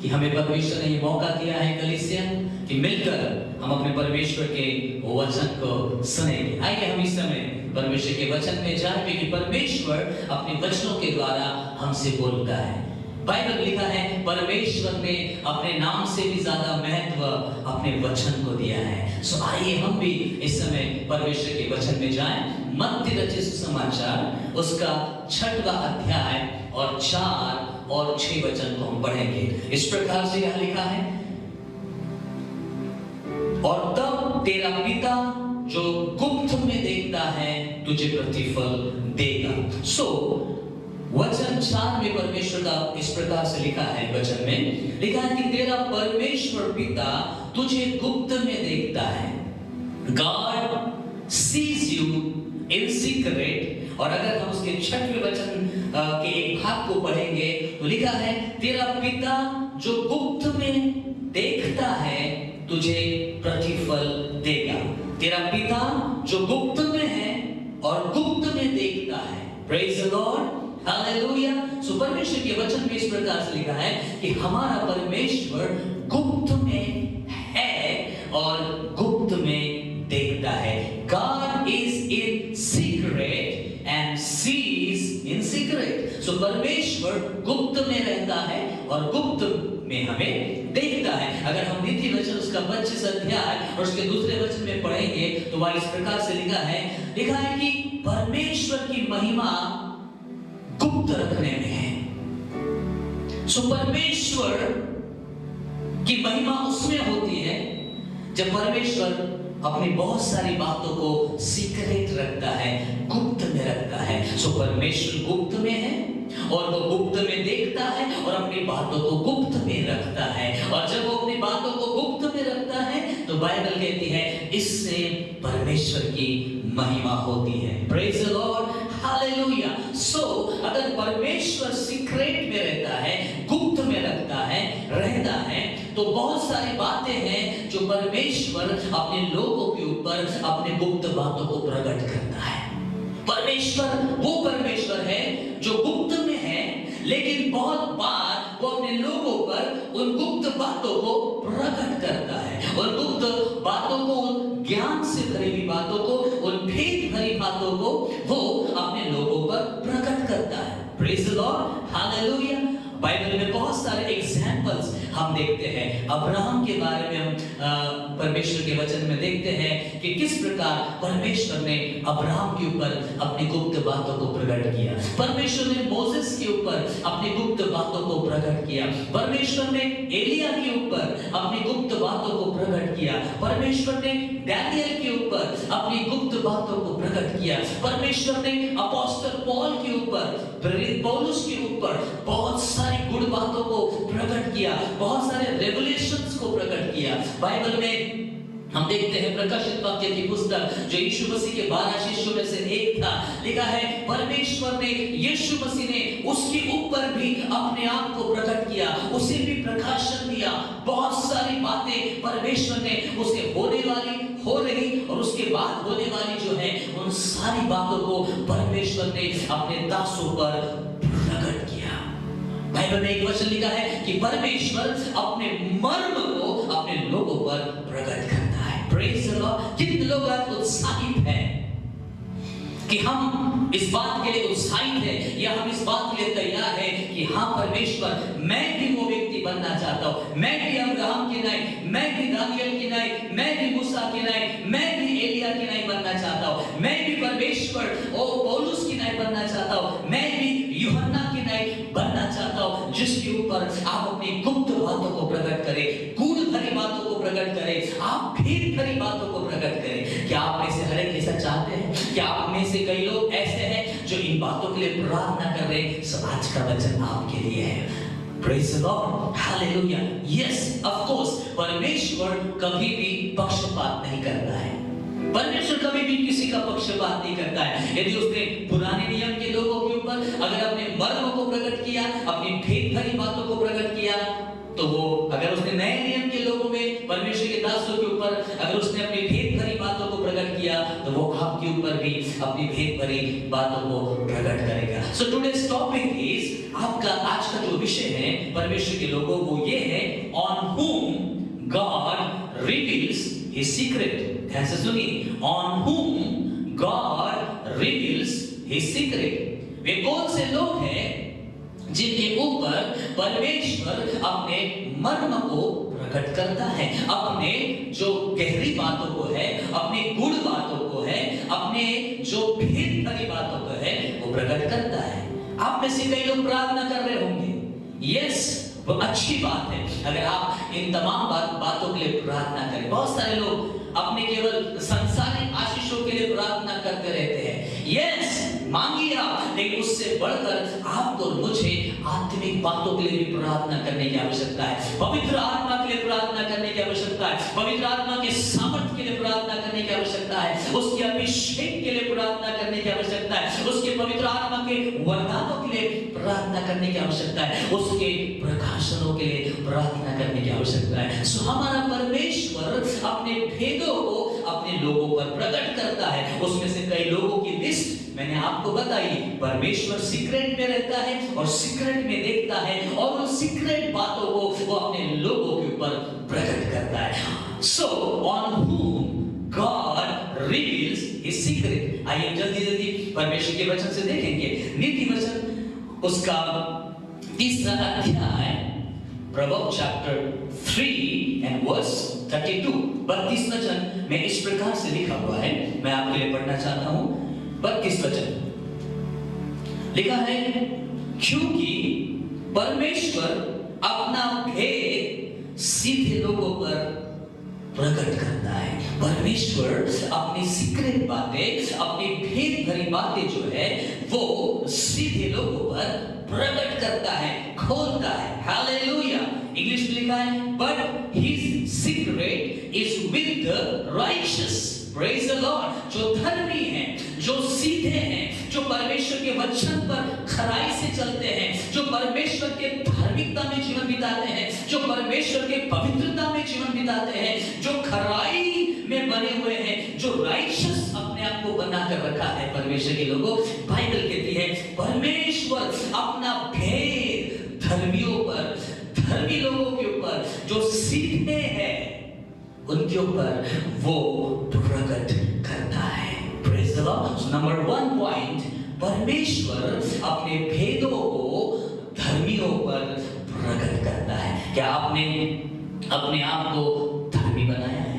कि हमें परमेश्वर ने ये मौका दिया है कलीसिया कि मिलकर हम अपने परमेश्वर के वचन को सुनेंगे। आइए हम इस समय परमेश्वर के वचन में जाएं, क्योंकि परमेश्वर अपने वचनों के द्वारा हमसे बोलता है। बाइबल लिखा है परमेश्वर ने अपने नाम से भी ज्यादा महत्व अपने वचन को दिया है। सो आइए हम भी इस समय परमेश्वर के वचन में जाएं। मत्ती रचित सुसमाचार उसका 6वां अध्याय और 4 और 6 वचन को हम पढ़ेंगे। इस प्रकार से यह लिखा है, और तब तेरा पिता जो गुप्त में देखता है तुझे प्रतिफल देगा। सो वचन 4 में परमेश्वर का इस प्रकार से लिखा है, वचन में लिखा है कि तेरा परमेश्वर पिता तुझे गुप्त में देखता है। God sees you in secret। और अगर हम उसके 6वें वचन के एक भाग को पढ़ेंगे तो लिखा है, तेरा पिता जो गुप्त में देखता है तुझे प्रतिफल देगा। तेरा पिता जो गुप्त में है और गुप्त में देखता है। Praise the Lord, hallelujah. So परमेश्वर के वचन में इस प्रकार से लिखा है कि हमारा परमेश्वर गुप्त में है और गुप्त में देखता है। God is in secret and sees in secret। सो परमेश्वर गुप्त में रहता है और गुप्त में हमें देखता है। अगर हम नीति वचन उसका 25 अध्याय और उसके दूसरे वचन में पढ़ेंगे तो वह इस प्रकार से लिखा है कि परमेश्वर की महिमा गुप्त रखने में है। सो परमेश्वर की महिमा उसमें होती है जब परमेश्वर अपनी बहुत सारी बातों को सीक्रेट रखता है, गुप्त में रखता है। सो परमेश्वर गुप्त में है और वो गुप्त में देखता है और अपनी बातों को गुप्त में रखता है। और जब वो अपनी बातों को गुप्त में रखता है तो बाइबल कहती है इससे परमेश्वर की महिमा होती है। Praise the Lord, hallelujah. So अगर परमेश्वर सीक्रेट में रहता है, गुप्त में रहता है तो बहुत सारी बातें हैं जो परमेश्वर अपने लोगों के ऊपर अपने गुप्त बातों को प्रकट करता है। परमेश्वर वो परमेश्वर है जो गुप्त में है, लेकिन बहुत बार वो अपने लोगों पर उन गुप्त बातों को प्रकट करता है। उन गुप्त बातों को, उन ज्ञान से भरी हुई बातों को, उन भेद भरी बातों को वो अपने लोगों पर प्रकट करता है। Praise the Lord, hallelujah. Bible में बहुत सारे एग्जाम्पल्स हम देखते हैं। अब्राहम के बारे में हम परमेश्वर के वचन में देखते हैं कि किस प्रकार परमेश्वर ने अब्राहम के ऊपर अपनी गुप्त बातों को प्रकट किया। परमेश्वर ने मोसेस के ऊपर अपनी गुप्त बातों को प्रकट किया। परमेश्वर ने एलिया के ऊपर अपनी गुप्त बातों को प्रकट किया। परमेश्वर ने डैनियल के ऊपर अपनी गुप्त बातों को प्रकट किया। परमेश्वर ने अपोस्टल पॉल के ऊपर, प्रेरित पौलुस के ऊपर बहुत सारी गुड़ बातों को प्रकट किया, बहुत सारे रेवलेशंस को प्रकट किया। बाइबल में हम देखते हैं प्रकाशित वाक्य की पुस्तक जो यीशु मसीह के 12 शिष्यों में से एक था, लिखा है परमेश्वर ने, यीशु मसीह ने उसके ऊपर भी अपने आप को प्रकट किया, उसे भी प्रकाशन दिया। बहुत सारी बातें परमेश्वर ने उसे होने वाली, हो रही और उसके बाद होने वाली जो है उन सारी बातों को परमेश्वर ने अपने दासों पर प्रकट किया। बाइबल में एक वचन लिखा है कि परमेश्वर अपने मर्म को अपने लोगों पर प्रकट करता है। Praise the Lord. कितने लोग आज उत्साहित हैं कि हम इस बात के लिए उत्साहित हैं या हम इस बात के लिए तैयार हैं कि हाँ परमेश्वर, मैं भी वो व्यक्ति बनना चाहता हूँ, मैं भी अब्राहम की नाई, मैं भी दानियल की नाई, मैं भी मूसा की नाई, मैं भी एलिया की नाई बनना चाहता हूँ, मैं भी परमेश्वर और पौलुस की नाई बनना चाहता हूँ, मैं भी यूहन्ना की नाई बनना चाहता हूँ, जिसके ऊपर आप अपनी गुप्त बातों को प्रकट करें, गूढ़ भरी बातों को प्रकट करें, आप भेद भरी बातों को प्रकट करें। क्या आप में से हर एक ऐसा चाहते हैं? क्या आप में से कई लोग ऐसे हैं जो इन बातों के लिए प्रार्थना कर रहे हैं? सो आज का वचन आपके लिए है। Praise the Lord, Hallelujah. Yes, of course, परमेश्वर कभी भी पक्षपात नहीं करता है। परमेश्वर कभी भी किसी का पक्षपात नहीं करता है। यदि उसने पुराने नियम के लोगों के ऊपर अगर अपने मर्म को प्रकट किया, अपनी भेद भरी बातों को प्रकट किया, तो वो अगर उसने नए नियम के लोगों में परमेश्वर के दासों के ऊपर अगर उसने अपनी भेद भरी बातों को प्रकट किया तो वो आपके ऊपर भी अपनी भेद भरी बातों को प्रकट करेगा। सो टुडेस टॉपिक इज, आपका आज का जो विषय है परमेश्वर के लोगों, वो ये है, on whom God reveals his secret। ध्यान से सुनिए, on whom God reveals his secret। वे कौन से लोग हैं जिनके ऊपर परमेश्वर अपने मर्म को प्रकट करता है, अपने जो गहरी बातों को है, अपनी गूढ़ बातों को है, अपने जो भेद भरी बातों को है, वो प्रकट करता है। आप में से कई लोग प्रार्थना कर रहे होंगे, यस, वो अच्छी बात है अगर आप इन तमाम बातों के लिए प्रार्थना करें। बहुत सारे लोग अपने केवल सांसारिक आशीषों के लिए प्रार्थना करते रहते हैं, यस, मांगिए आप, लेकिन उससे बढ़कर आपको और मुझे आत्मिक बातों के लिए भी प्रार्थना करने की आवश्यकता है। पवित्र आत्मा के लिए प्रार्थना करने की आवश्यकता है, पवित्र आत्मा के सामर्थ के लिए प्रार्थना करने की आवश्यकता है, उसके अभिषेक के लिए प्रार्थना करने की आवश्यकता है, उसके पवित्र आत्मा के वरदानों के लिए प्रार्थना करने की आवश्यकता है, उसके प्रकाशनों के लिए प्रार्थना करने की आवश्यकता है। सो हमारा परमेश्वर अपने भेदों को अपने लोगों पर प्रकट करता है। उसमें से कई लोगों की लिस्ट मैंने आपको बताई। परमेश्वर सीक्रेट में रहता है और सीक्रेट में देखता है, और उन सीक्रेट बातों को वो अपने लोगों के ऊपर प्रकट करता है। So on whom God reveals his secret। आइए जल्दी जल्दी परमेश्वर के वचन से देखेंगे। नीति वचन उसका 3 अध्याय, प्रवक्ता चैप्टर 3 and verse 32, 32 वचन में इस प्रकार से लिखा हुआ है, मैं आपके लिए पढ़ना चाहता हूं। 32 वचन लिखा है, क्योंकि परमेश्वर अपना भेद सीधे लोगों पर प्रकट करता है। परमेश्वर अपनी सीक्रेट बातें, अपनी भेद भरी बातें जो है वो सीधे लोगों पर प्रकट करता है, खोलता है। हालेलुया। इंग्लिश में लिखा है, but his secret is with the righteous. Praise the Lord. जो धर्मी हैं, जो सीधे हैं, जो परमेश्वर के वचन पर खराई से चलते हैं, जो परमेश्वर के धार्मिकता में जीवन बिताते हैं, जो परमेश्वर के पवित्रता में जीवन बिताते हैं, जो खराई में बने हुए हैं, जो राइचियस अपने आप को बनाकर रखा है परमेश्वर के लोगों, बाइबल कहती है परमेश्वर अपना भेद धर्मियों पर, धर्मी लोगों के ऊपर, जो सीधे हैं उनके ऊपर वो प्रकट करता है। Praise the Lord. Number 1 point, परमेश्वर अपने भेदों को धर्मियों पर प्रकट करता है। क्या आपने अपने आप को धर्मी बनाया है?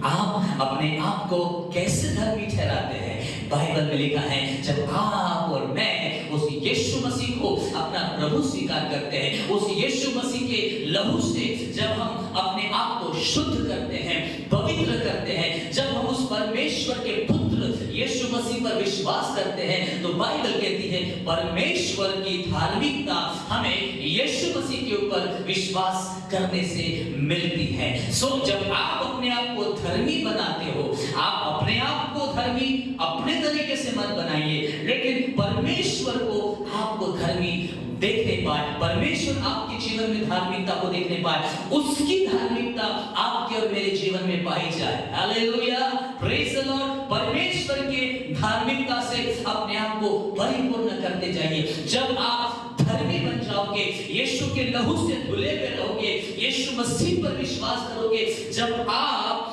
आप अपने आप को कैसे धर्मी ठहराते हैं? बाइबल में लिखा है, जब आप और मैं उस यीशु मसीह को अपना प्रभु स्वीकार करते हैं, उस यीशु मसीह के लहू से जब हम अपने आप को शुद्ध करते हैं, पवित्र करते हैं, जब हम उस परमेश्वर के पुत्र यीशु मसीह पर विश्वास करते हैं, तो बाइबल कहती है परमेश्वर की धार्मिकता हमें यीशु मसीह के ऊपर विश्वास करने से मिलती है। सो जब आप अपने आप को धर्मी बनाते हो, आप अपने आप को धर्मी अपने तरीके से मत बनाइए, लेकिन परमेश्वर को आपको धर्मी देख नहीं पाए, परमेश्वर आपके जीवन में धार्मिकता को देख नहीं पाए, उसकी धार्मिकता आपके और मेरे जीवन में पाई जाए। Hallelujah, praise the Lord. परमेश्वर के धार्मिकता से अपने आप को परिपूर्ण करते जाइए। जब आप धर्मी बन जाओगे, यीशु के लहू से धुले हुए रहोगे, यीशु मसीह पर विश्वास करोगे, जब आप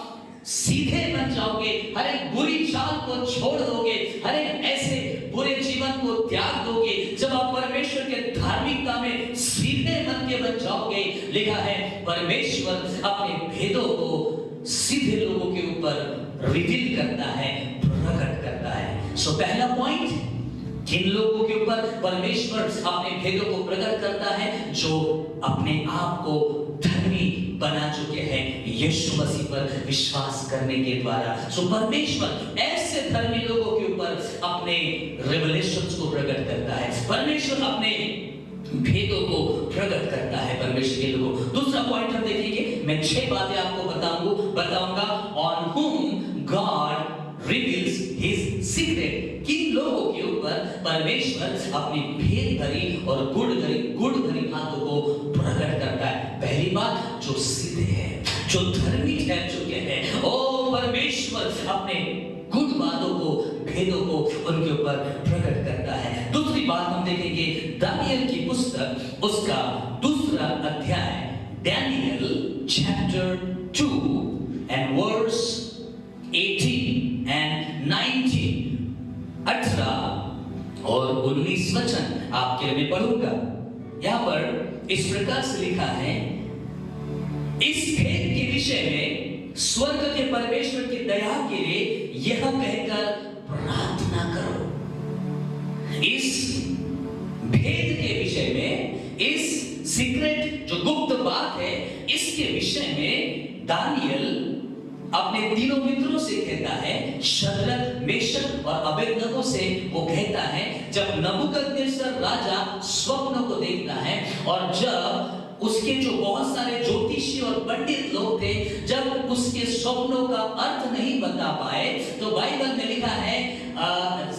सीधे बन जाओगे, हर एक बुरी चाल को छोड़ दोगे, हर एक ऐसे बुरे जीवन को त्याग दोगे, जब आप परमेश्वर के धार्मिकता में सीधे मन के बन जाओगे, लिखा है परमेश्वर अपने भेदों को सीधे लोगों के ऊपर रिवील करता है, प्रकट करता है। सो पहला पॉइंट, किन लोगों के ऊपर परमेश्वर अपने भेदों को प्रकट करता है? जो अपने आप को धर्मी बना चुके हैं यीशु मसीह पर विश्वास करने के द्वारा। सो परमेश्वर ऐसे धर्मी लोगों के ऊपर अपने रेवलेशंस को प्रकट करता है, परमेश्वर अपने भेदों को प्रकट करता है परमेश्वर के लोगों। दूसरा पॉइंट हम देखेंगे, मैं 6 बातें आपको बताऊंगा on whom God reveals his secret। किन लोगों के ऊपर परमेश्वर अपनी भेद भरी और गुड़ भरी बातों को प्रकट करता है। पहली बात, जो सीधे हैं, जो धर्मी ठहर चुके हैं, ओ परमेश्वर अपने गुड बातों को, भेदों को उनके ऊपर प्रकट करता है। दूसरी बात हम देखेंगे दानियल की पुस्तक, उसका दूसरा अध्याय, Daniel chapter 2 and verse 18 and 19, 18 और 19 वचन आपके लिए मैं पढ़ूंगा। यहां पर इस प्रकार से लिखा है, इस भेद के विषय में स्वर्ग के परमेश्वर की दया के लिए यह कहकर प्रार्थना करो। इस भेद के विषय में, इस सीक्रेट जो गुप्त बात है, इसके विषय में दानियल अपने तीनों मित्रों से कहता है, शद्रक, मेशक और अबेदनगो से वो कहता है, जब नबूकदनेस्सर राजा स्वप्न को देखता है और जब उसके जो बहुत सारे ज्योतिषी और पंडित लोग थे, जब उसके स्वप्नों का अर्थ नहीं बता पाए, तो बाइबल में लिखा है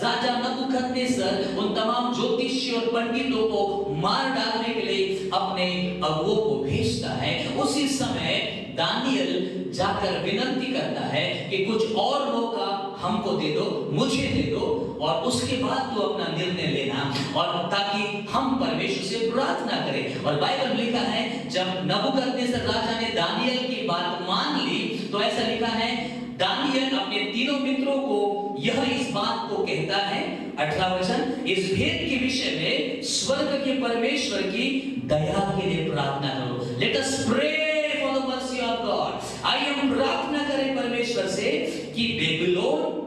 राजा नबूकदनेस्सर उन तमाम ज्योतिषी और पंडितों को मार डालने के लिए अपने अगुओं को भेजता है। उसी समय दानियल जाकर विनती करता है कि कुछ और मौका हमको दे दो, मुझे दे दो, और उसके बाद तो अपना निर्णय लेना, और ताकि हम परमेश्वर से प्रार्थना करें। और बाइबल में लिखा है, जब नबूकदनेस्सर राजा ने दानियल की बात मान ली, तो ऐसा लिखा है, दानियल अपने तीनों मित्रों को यह इस बात को कहता है, 18 वचन, इस भेद के विषय में स्वर्ग के परमेश्वर की दया के लिए प्रार्थना करो। Let us pray for the mercy of God. आइए हम प्रार्थना करें परमेश्वर से कि बेबीलोन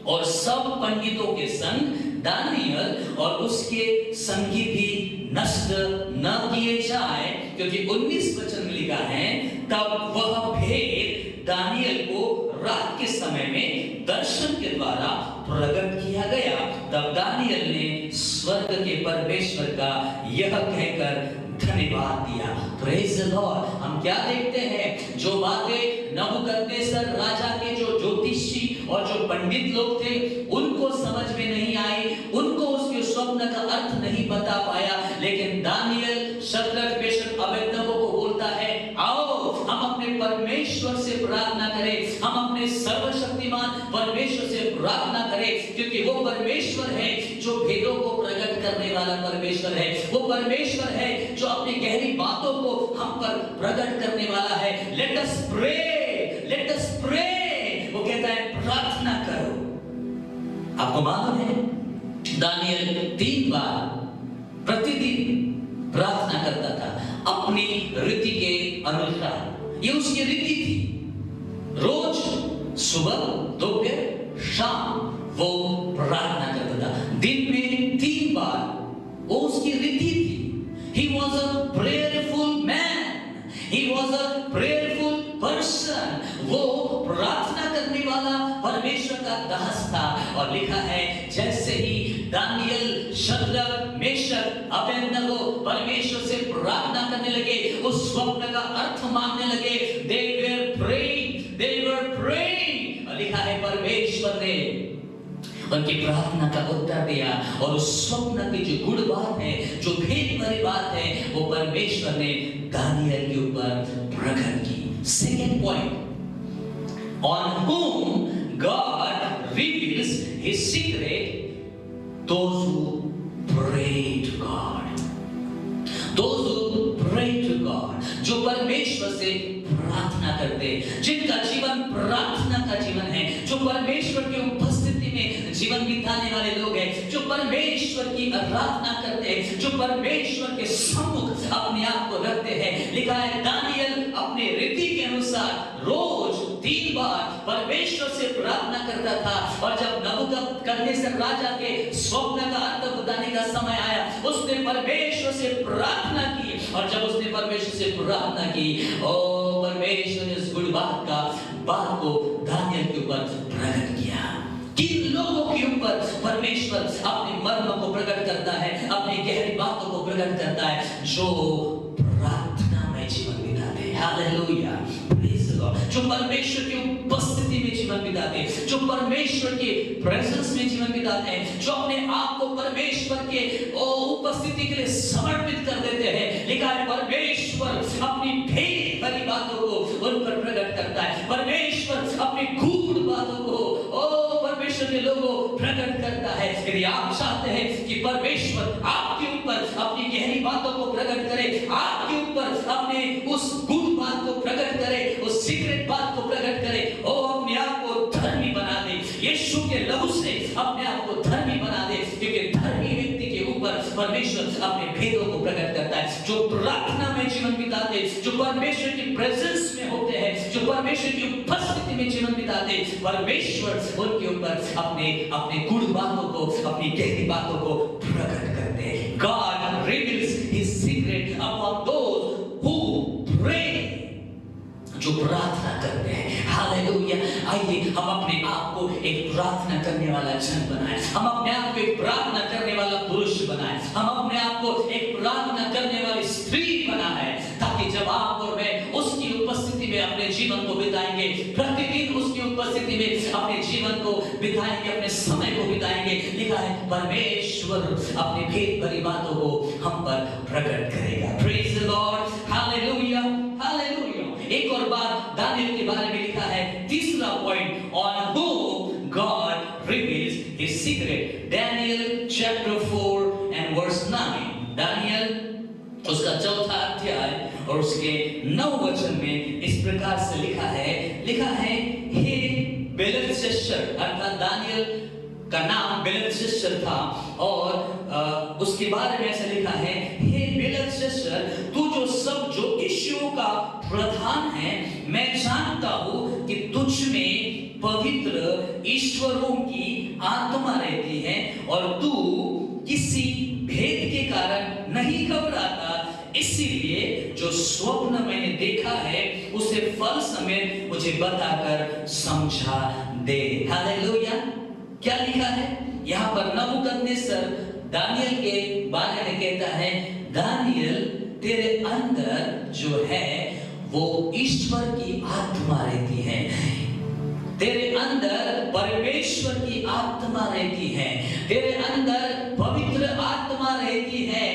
और सब पंडितों के संग दानियल और उसके संगी भी नष्ट न किए जाए, क्योंकि 19 वचन में लिखा है, तब वह भेद दानियल को रात के समय में दर्शन के द्वारा प्रकट किया गया। तब दानियल ने स्वर्ग के परमेश्वर का यह कहकर धन्यवाद दिया। Praise the Lord. हम क्या देखते हैं, जो बातें नबूकदनेस्सर राजा के जो ज्योतिषी और जो पंडित लोग थे उनको समझ में नहीं आई, उनको उसके स्वप्न का अर्थ नहीं बता पाया, लेकिन दानियल शद्रक, मेशक, अबेदनगो को बोलता है, आओ हम अपने परमेश्वर से प्रार्थना करें, हम अपने सर्वशक्तिमान परमेश्वर से प्रार्थना करें, क्योंकि वो परमेश्वर है जो भेदों को प्रकट करने वाला परमेश्वर है। वो परमेश्वर है जो अपनी गहरी बातों को हम पर प्रकट करने वाला है। Let us pray, let us pray. वो कहता है प्रार्थना करो। आपको मालूम है दानियल 3 बार प्रतिदिन प्रार्थना करता था अपनी रीति के अनुसार। ये उसकी रीति थी। रोज सुबह, दोपहर, शाम वो प्रार्थना करता था। दिन में 3 बार वो उसकी रीति थी। He was a prayerful man. He was a prayerful person. वो प्रार्थना करने वाला परमेश्वर का दास था। और लिखा है, जैसे ही दानियल, शद्रक, मेशक, अबेदनगो परमेश्वर से प्रार्थना करने लगे, उस स्वप्न का अर्थ मांगने लगे, they were praying, they were praying। और लिखा है परमेश्वर ने उनकी प्रार्थना का उत्तर दिया, और उस स्वप्न की जो गुड़ बात है, जो भेद भरी बात है, वो परमेश्वर ने दानियल के ऊपर प्रकट की। Second point, on whom God reveals his secret, those who pray to God, those who pray to God, जो परमेश्वर से प्रार्थना करते, जिनका जीवन प्रार्थना का जीवन है, जो परमेश्वर की उपस्थिति में जीवन बिताने वाले लोग हैं, जो परमेश्वर की आराधना करते हैं, जो परमेश्वर के सम्मुख अपने आप को रखते हैं। लिखा है, दानियल अपने रीति के अनुसार रोज 3 बार परमेश्वर से प्रार्थना करता था। और जब नबूकदनेस्सर राजा के स्वप्न का अर्थ बताने का समय आया, उसने परमेश्वर से प्रार्थना की। और जब उसने परमेश्वर से प्रार्थना की, ओ परमेश्वर ने इस गुड़ बात को दानियल के ऊपर प्रकट किया। किन लोगों के ऊपर परमेश्वर अपने मर्म को प्रकट करता है, अपनी गहरी बातों को प्रकट करता है, जो प्रार्थना में जीवन बिताते हैं। Hallelujah, praise the Lord. जो परमेश्वर की उपस्थिति में जीवन बिताते हैं, जो परमेश्वर के प्रेजेंस में जीवन बिताते हैं, जो अपने आप को परमेश्वर के उपस्थिति के लिए समर्पित कर देते हैं। लिखा है, परमेश्वर अपनी भेद भरी बातों को उन पर प्रकट करता है। परमेश्वर अपनी गूढ़ बातों को परमेश्वर के लोगों प्रकट करता है। यदि आप चाहते हैं कि परमेश्वर आपके ऊपर अपनी गहरी बातों को प्रकट करे, आपके ऊपर अपने उस गुप्त बात को प्रकट करे, उस सीक्रेट बात को प्रकट करे, और अपने आप को धर्मी बना दे, यीशु के लहू से अपने आप को धर्मी बना दे, क्योंकि धर्मी व्यक्ति के ऊपर परमेश्वर अपने भेदों को प्रकट करता है। जो प्रार्थना में जीवन बिताते, जो परमेश्वर की प्रेजेंस में होते हैं, जो परमेश्वर की उपस्थिति में जीवन बिताते, परमेश्वर उनके ऊपर अपने गुड़ बातों को, अपनी गहरी बातों को प्रकट करते हैं। God reveals his secret upon those who pray, जो प्रार्थना करते हैं। हालेलुया। आइए हम अपने आप को एक प्रार्थना करने वाला जन बनाएं, हम अपने आप को एक प्रार्थना करने वाला पुरुष बनाएं, हम अपने आप को एक प्रार्थना करने वाली स्त्री बनाएं, ताकि जब आप और मैं उसकी उपस्थिति में अपने जीवन को बिताएंगे, प्रतिदिन उसकी उपस्थिति में अपने जीवन को बिताएंगे, अपने समय को बिताएंगे, लिखा है परमेश्वर अपने भेद भरी बातों को हम पर प्रकट करेगा। Praise the Lord. Hallelujah, hallelujah. एक और बात दानियल के बारे में लिखा है, तीसरा point, on whom God reveals his secret। Daniel chapter 4 and verse 9। Daniel उसका चौथा अध्याय और उसके 9 वचन में इस प्रकार से लिखा है, हे बेलशस्सर, अर्थात दानियल का नाम बेलशस्सर था, और उसके बारे में ऐसा लिखा है, हे बेलशस्सर, तू जो ईश्वरों का प्रधान है, मैं जानता हूं कि तुझ में पवित्र ईश्वरों की आत्मा रहती है, और तू किसी भेद के कारण नहीं घबराता, इसीलिए जो स्वप्न मैंने देखा है उसे फल समेत मुझे बताकर समझा दे। हालेलुया। क्या लिखा है यहाँ पर? नबूकदनेस्सर दानियल के बारे में कहता है, दानियल तेरे अंदर जो है वो ईश्वर की आत्मा रहती है, तेरे अंदर परमेश्वर की आत्मा रहती है, तेरे अंदर पवित्र आत्मा रहती है,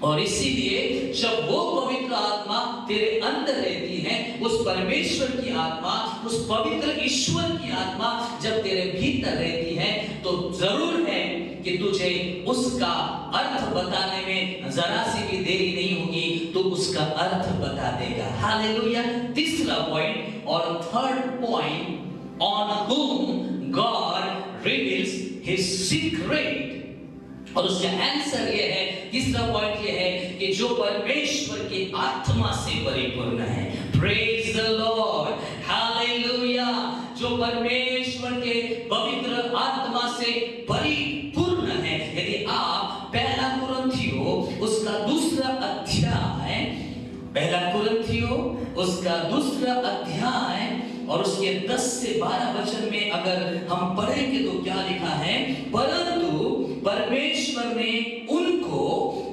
और इसीलिए जब वो पवित्र आत्मा तेरे अंदर रहती है, उस परमेश्वर की आत्मा, उस पवित्र ईश्वर की आत्मा जब तेरे भीतर रहती है, तो जरूर है कि तुझे उसका अर्थ बताने में जरा सी भी देरी नहीं होगी, तो उसका अर्थ बता देगा। हालेलुया। तीसरा पॉइंट और third point, on whom God reveals his secret, और उसका आंसर ये है, तीसरा पॉइंट ये है कि जो परमेश्वर की आत्मा से परिपूर्ण है। Praise the Lord. हालेलुया। जो परमेश्वर के पवित्र आत्मा से परिपूर्ण है। यदि आप पहला कुरिन्थियों उसका दूसरा अध्याय, पहला कुरिन्थियों उसका दूसरा अध्याय और उसके 10 से 12 वचन में अगर हम पढ़ेंगे तो क्या लिखा है, परंतु परमेश्वर ने उनको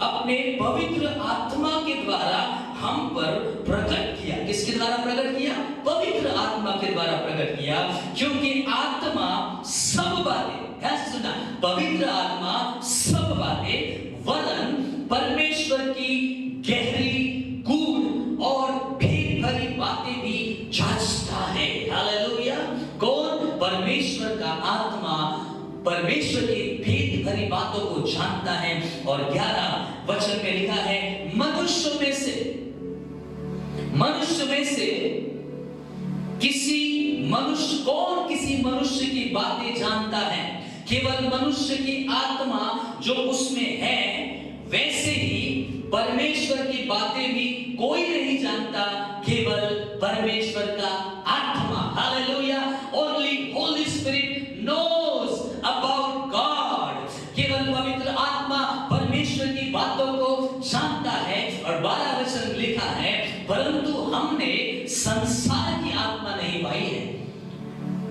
अपने पवित्र आत्मा के द्वारा हम पर प्रकट किया। किसके द्वारा प्रकट किया? पवित्र आत्मा के द्वारा प्रकट किया, क्योंकि आत्मा सब बातें, ऐसा सुना, पवित्र आत्मा सब बातें वरन परमेश्वर की गहरी, गूढ़ और भेद भरी बातें भी जांचता है। हालेलुया। कौन? परमेश्वर का आत्मा परमेश्वर की भेद भरी बातों को जानता है। और 11 वचन में लिखा है, मनुष्य में से किसी मनुष्य की बातें जानता है? केवल मनुष्य की आत्मा जो उसमें है, वैसे ही परमेश्वर की बातें भी कोई नहीं जानता, केवल परमेश्वर का आत्मा। Hallelujah. Only Holi spirit knows about God. केवल पवित्र आत्मा परमेश्वर की बातों को जानता है। और 12 वचन लिखा है, परंतु हमने संसार की आत्मा नहीं पाई है।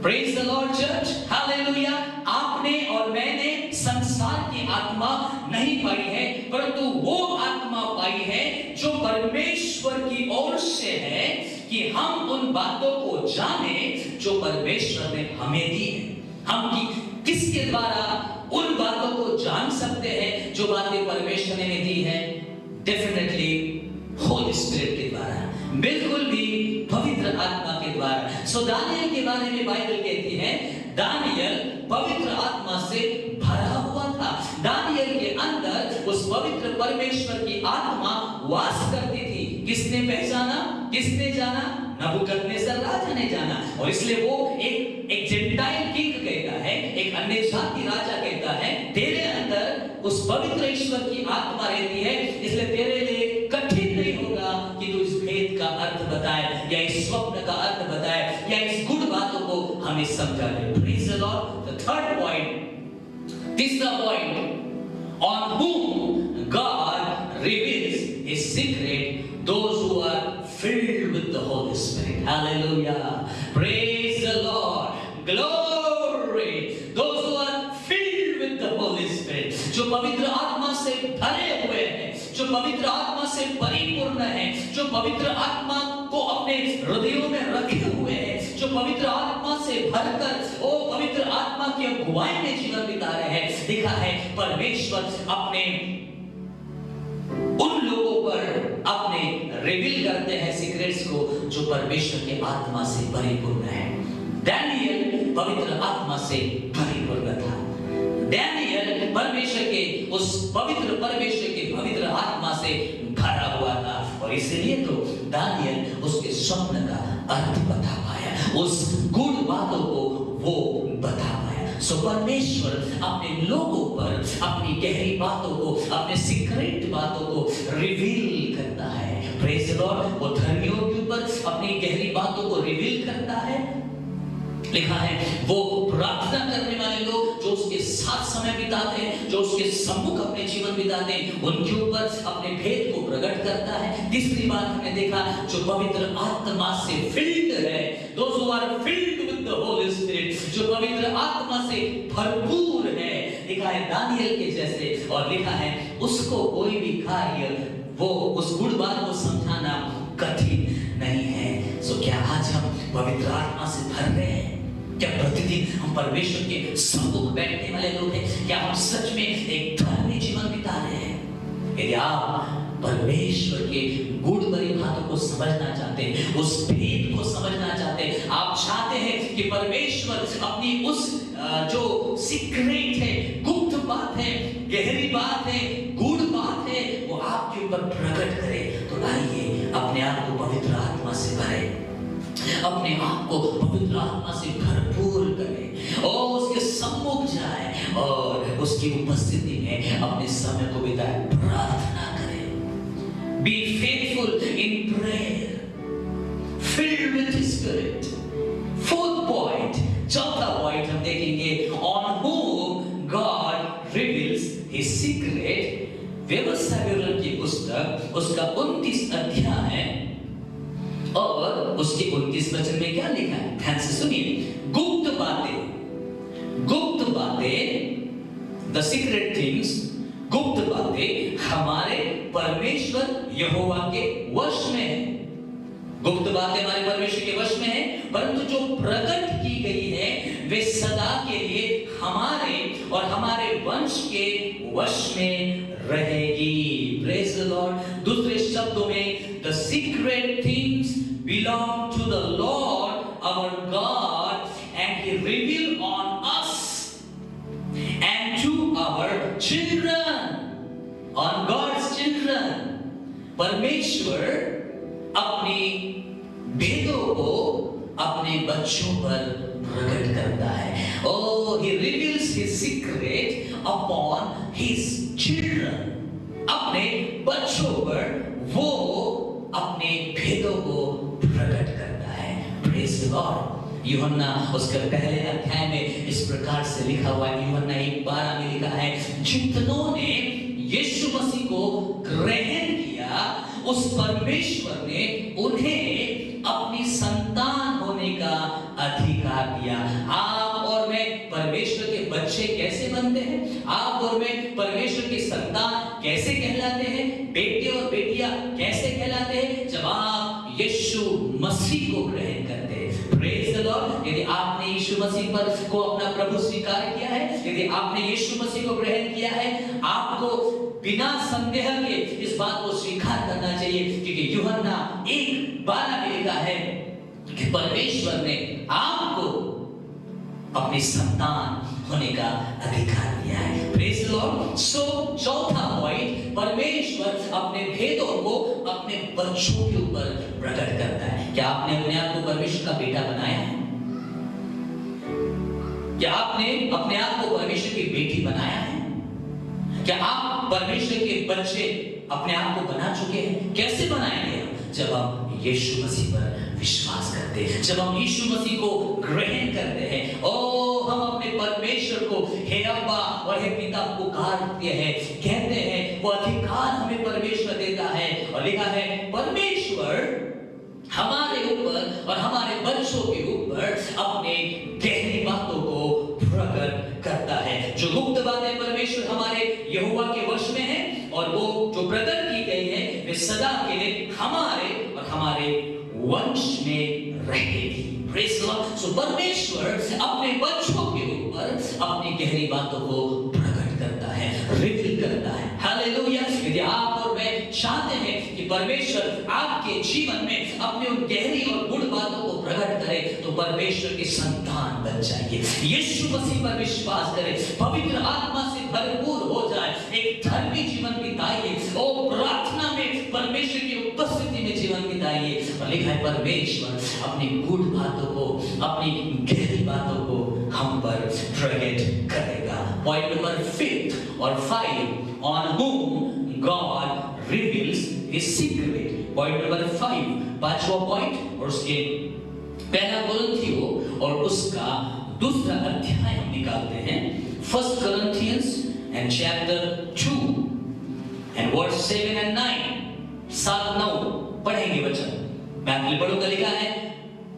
Praise the Lord church. Hallelujah. आपने और मैंने संसार की आत्मा नहीं पाई है, परंतु वो आत्मा पाई है जो परमेश्वर की ओर से है, कि हम उन बातों को जाने जो परमेश्वर ने हमें दी है। हम किसके द्वारा उन बातों को जान सकते हैं जो बातें परमेश्वर ने दी है? डेफिनेटली होली स्पिरिट के द्वारा, बिल्कुल भी पवित्र आत्मा के द्वारा। सो दानियल के बारे में बाइबल कहती है, दानियल पवित्र आत्मा से भरा हुआ था। दानियल के अंदर उस पवित्र परमेश्वर की आत्मा वास करती थी। किसने पहचाना, किसने जाना? नबूकदनेस्सर राजा ने जाना। और इसलिए वो एक जेंटाइल किंग कहता है, एक अन्य जाति राजा कहता है, तेरे अंदर उस पवित्र ईश्वर की आत्मा रहती है, इसलिए तेरे लिए कठिन नहीं होगा कि तू इस भेद का अर्थ बताए या इस स्वप्न का अर्थ बताए या इस गुड़ बातों को हमें समझा दे। Praise the Lord. The third point, तीसरा point, on whom God reveals his secret, those who are filled with the Holy Spirit. Hallelujah. Praise the Lord. Glory. Those who are filled with the Holy Spirit. जो पवित्र आत्मा से भरे हुए हैं, जो पवित्र आत्मा से परिपूर्ण हैं, जो पवित्र आत्मा को अपने हृदयों में रखे हुए हैं, जो पवित्र आत्मा से भरकर ओ पवित्र आत्मा की अगुवाई में जीवन बिता रहे हैं। लिखा है परमेश्वर अपने उन लोगों पर अपने रिवील करते हैं सीक्रेट्स को जो परमेश्वर के आत्मा से परिपूर्ण है। दानियल पवित्र आत्मा से परिपूर्ण था। दानियल परमेश्वर के उस पवित्र परमेश्वर के पवित्र आत्मा से भरा हुआ था और इसलिए तो दानियल उसके स्वप्न का अर्थ बता पाया, उस गूढ़ बातों को वो बता पाया। सो परमेश्वर अपने लोगों पर अपनी गहरी बातों को, अपने सीक्रेट बातों को रिवील करता है। Praise the Lord. वो धर्मियों के ऊपर अपनी गहरी बातों को रिवील करता है। लिखा है वो प्रार्थना करने वाले लोग जो उसके साथ समय बिताते हैं, जो उसके सम्मुख अपने जीवन बिताते हैं, उनके ऊपर अपने भेद को प्रकट करता है। तीसरी बात हमने देखा, जो पवित्र आत्मा से फिल्ड है, those who are filled with the Holy Spirit, जो पवित्र आत्मा से भरपूर है। लिखा है दानियल के जैसे, और लिखा है उसको कोई भी कार्य वो उस गुड़ बात को समझाना कठिन नहीं है। सो क्या आज हम पवित्र आत्मा से भर रहे हैं? क्या प्रतिदिन हम परमेश्वर के सम्मुख बैठने वाले लोग हैं? क्या हम सच में एक धर्मी जीवन बिता रहे हैं? यदि आप परमेश्वर के गुड़ भरी बातों को समझना चाहते हैं, उस भेद को समझना चाहते हैं, आप चाहते हैं कि परमेश्वर अपनी उस जो सीक्रेट है, गुप्त बात है, गहरी बात है, गूढ़ बात है, वो आपके ऊपर प्रकट करे, तो आइए अपने आप को पवित्र आत्मा से भरें, अपने आप को पवित्र आत्मा से भरपूर करें और उसके सम्मुख जाए और उसकी उपस्थिति में अपने समय को बिताए, प्रार्थना करें। Be faithful in prayer, filled with His Spirit. Fourth point, चौथा पॉइंट हम देखेंगे, on whom God reveals His secret। व्यवस्था विवरण की पुस्तक उसका 29 अध्याय है और उसके 29 वचन में क्या लिखा है? ध्यान से सुनिए। गुप्त बातें, the secret things, गुप्त बातें हमारे परमेश्वर यहोवा के वश में है। गुप्त बातें हमारे परमेश्वर के वश में है, परंतु जो प्रकट की गई है वे सदा के लिए हमारे और हमारे वंश के वश में रहेगी। Praise the Lord. दूसरे शब्दों में, the secret things belong to the Lord our God and He reveal on us and to our children, on God's children। परमेश्वर अपनी भेदों को अपने बच्चों पर प्रकट करता है। Oh, He reveals His secret upon His children। अपने बच्चों पर वो अपने भेदों को प्रकट करता है। Praise the Lord। यूहन्ना उसके पहले अध्याय में इस प्रकार से लिखा हुआ है, यूहन्ना 1:12 में लिखा है, जितनों ने यीशु मसीह को ग्रहण किया उस परमेश्वर ने उन्हें अपनी संतान होने का अधिकार दिया। आप और मैं परमेश्वर के बच्चे कैसे बनते हैं? आप और मैं परमेश्वर की संतान कैसे कहलाते हैं? बेटे और बेटियां कैसे कहलाते हैं? जब आप यीशु मसीह को ग्रहण करते हैं। Praise the Lord. यदि आपने यीशु मसीह पर को अपना प्रभु स्वीकार किया है, यदि आपने यीशु मसीह को ग्रहण किया है, आपको बिना संदेह के इस बात को स्वीकार करना चाहिए, क्योंकि यूहन्ना 1:12 में लिखा है कि परमेश्वर ने आपको अपनी संतान होने का अधिकार दिया है। Praise the Lord. सो चौथा पॉइंट, परमेश्वर अपने भेदों को अपने बच्चों के ऊपर प्रकट करता है। क्या आपने अपने आप को परमेश्वर का बेटा बनाया है? क्या आपने अपने आप को परमेश्वर की बेटी बनाया है? क्या आप परमेश्वर के बच्चे अपने आप को बना चुके हैं? कैसे बनाएंगे? जब हम यीशु मसीह पर विश्वास करते हैं, जब हम यीशु मसीह को ग्रहण करते हैं। ओ हम अपने परमेश्वर को हे अब्बा और हे पिता पुकारते हैं, कहते हैं। वो अधिकार हमें परमेश्वर देता है और लिखा है परमेश्वर हमारे ऊपर और हमारे बच्चों के ऊपर अपने गहरी बातों को प्रकट करता है। जो गुप्त बातें परमेश्वर हमारे यहोवा के वश में है और वो जो प्रकट की गई है वे सदा के लिए हमारे और हमारे वंश में रहेगी। Praise the Lord. सो परमेश्वर अपने बच्चों के ऊपर अपनी गहरी बातों को प्रकट करता है, रिवील करता है। हालेलुया। यदि आप और मैं चाहते हैं कि परमेश्वर आपके जीवन में अपनी उन गहरी और गुड़ बातों को प्रकट करे, तो परमेश्वर की संतान बन जाइए, यीशु मसीह पर विश्वास करें, पवित्र आत्मा से भरपूर हो जाए, एक धर्मी जीवन बिताइए और प्रार्थना में परमेश्वर की उपस्थिति में जीवन बिताइए। और लिखा है परमेश्वर अपनी गुड़ बातों को, अपनी गहरी बातों को हम पर प्रकट करेगा। पॉइंट नंबर 5 और 5, on whom God reveals his secret। Point number 5, पांचवा पॉइंट, और उसके पहला कोरिन्थियों और उसका दूसरा अध्याय हम निकालते हैं। 1 Corinthians and chapter 2 and verse 7 and 9, 7-9 पढ़ेंगे वचन। मैं आपके लिए पढ़ूंगा। लिखा है,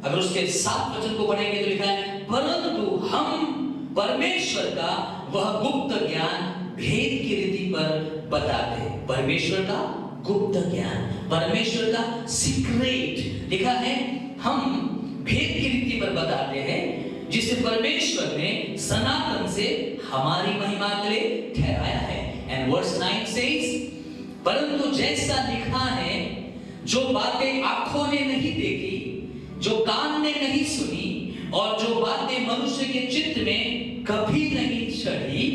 अगर उसके 7 वचन को पढ़ेंगे तो लिखा है, परंतु हम परमेश्वर का वह गुप्त ज्ञान भेद की रीति पर बताते हैं। परमेश्वर का गुप्त ज्ञान, परमेश्वर का सीक्रेट, लिखा है हम भेद की रीति पर बताते हैं, जिसे परमेश्वर ने सनातन से हमारी महिमा के लिए ठहराया है। एंड वर्स 9 says, परंतु जैसा लिखा है, जो बातें आंखों ने नहीं देखी, जो कान ने नहीं सुनी और जो बातें मनुष्य के चित्त में कभी नहीं चढ़ी,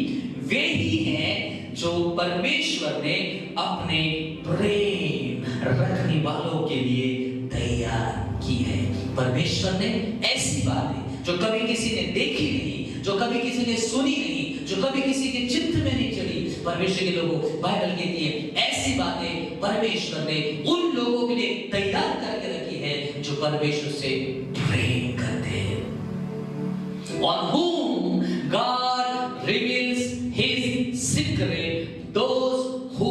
वे ही हैं जो परमेश्वर ने अपने प्रेम रखने वालों के लिए तैयार की है। परमेश्वर ने ऐसी बातें जो कभी किसी ने देखी नहीं, जो कभी किसी ने सुनी नहीं, जो कभी किसी के चित्त में नहीं चढ़ी, परमेश्वर के लोगों, बाइबल कहती है ऐसी बातें परमेश्वर ने उन लोगों के लिए तैयार करके रखी है जो परमेश्वर से प्रेम करते हैं। On whom God reveals His secret, those who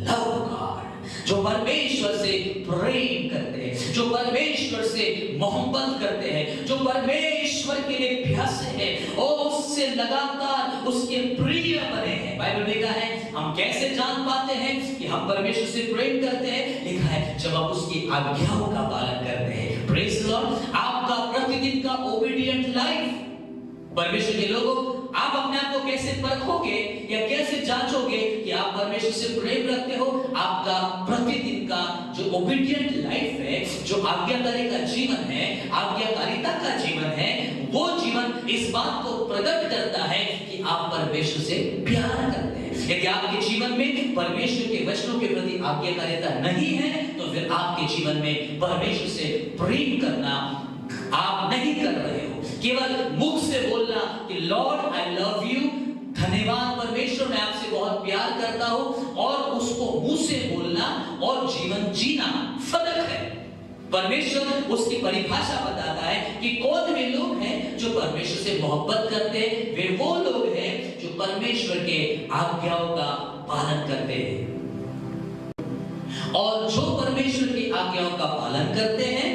love God। जो परमेश्वर से प्रेम करते हैं, जो परमेश्वर से मोहब्बत करते हैं, जो परमेश्वर के लिए प्यासे हैं और उससे लगातार उसके प्रिय बने हैं। बाइबल में लिखा है हम कैसे जान पाते हैं कि हम परमेश्वर से प्रेम करते हैं? लिखा है जब आप उसकी आज्ञाओं का पालन करते हैं। Praise the Lord. आपका प्रतिदिन का ओबीडिएंट लाइफ, परमेश्वर के लोगों, आप अपने आप को कैसे परखोगे या कैसे जांचोगे कि आप परमेश्वर से प्रेम रखते हो? आपका प्रतिदिन का जो ओबीडिएंट लाइफ है, जो आज्ञाकारी का जीवन है, आज्ञाकारिता का जीवन है, वो जीवन इस बात को प्रकट करता है कि आप परमेश्वर से प्यार करते हैं। यदि आपके जीवन में परमेश्वर के वचनों के प्रति आज्ञाकारिता नहीं है, तो फिर आपके जीवन में परमेश्वर से प्रेम करना आप नहीं कर रहे हो। केवल मुख से बोलना कि लॉर्ड आई लव यू, धन्यवाद परमेश्वर मैं आपसे बहुत प्यार करता हूं, और उसको मुंह से बोलना और जीवन जीना फर्क है। परमेश्वर उसकी परिभाषा बताता है कि कौन वे लोग हैं जो परमेश्वर से मोहब्बत करते हैं। वे वो लोग हैं जो परमेश्वर के आज्ञाओं का पालन करते हैं, और जो परमेश्वर की आज्ञाओं का पालन करते हैं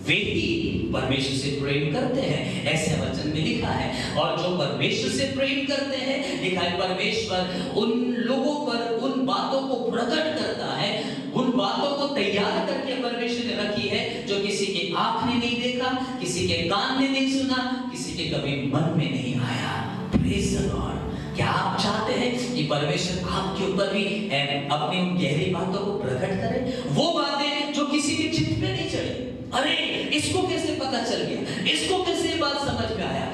वे ही परमेश्वर से प्रेम करते हैं। ऐसे वचन में लिखा है। और जो परमेश्वर से प्रेम करते हैं, लिखा है परमेश्वर उन लोगों पर उन बातों को प्रकट करता है, उन बातों को तैयार करके परमेश्वर ने रखी है जो किसी की आंख ने नहीं देखा, किसी के कान ने नहीं सुना, किसी के कभी मन में नहीं आया। Praise the Lord. क्या आप चाहते हैं कि परमेश्वर आपके ऊपर भी अपनी उन गहरी बातों को प्रकट करे? वो बातें जो किसी के चित्त में नहीं चढ़ी, अरे इसको कैसे पता चल गया, इसको कैसे बात समझ में आया?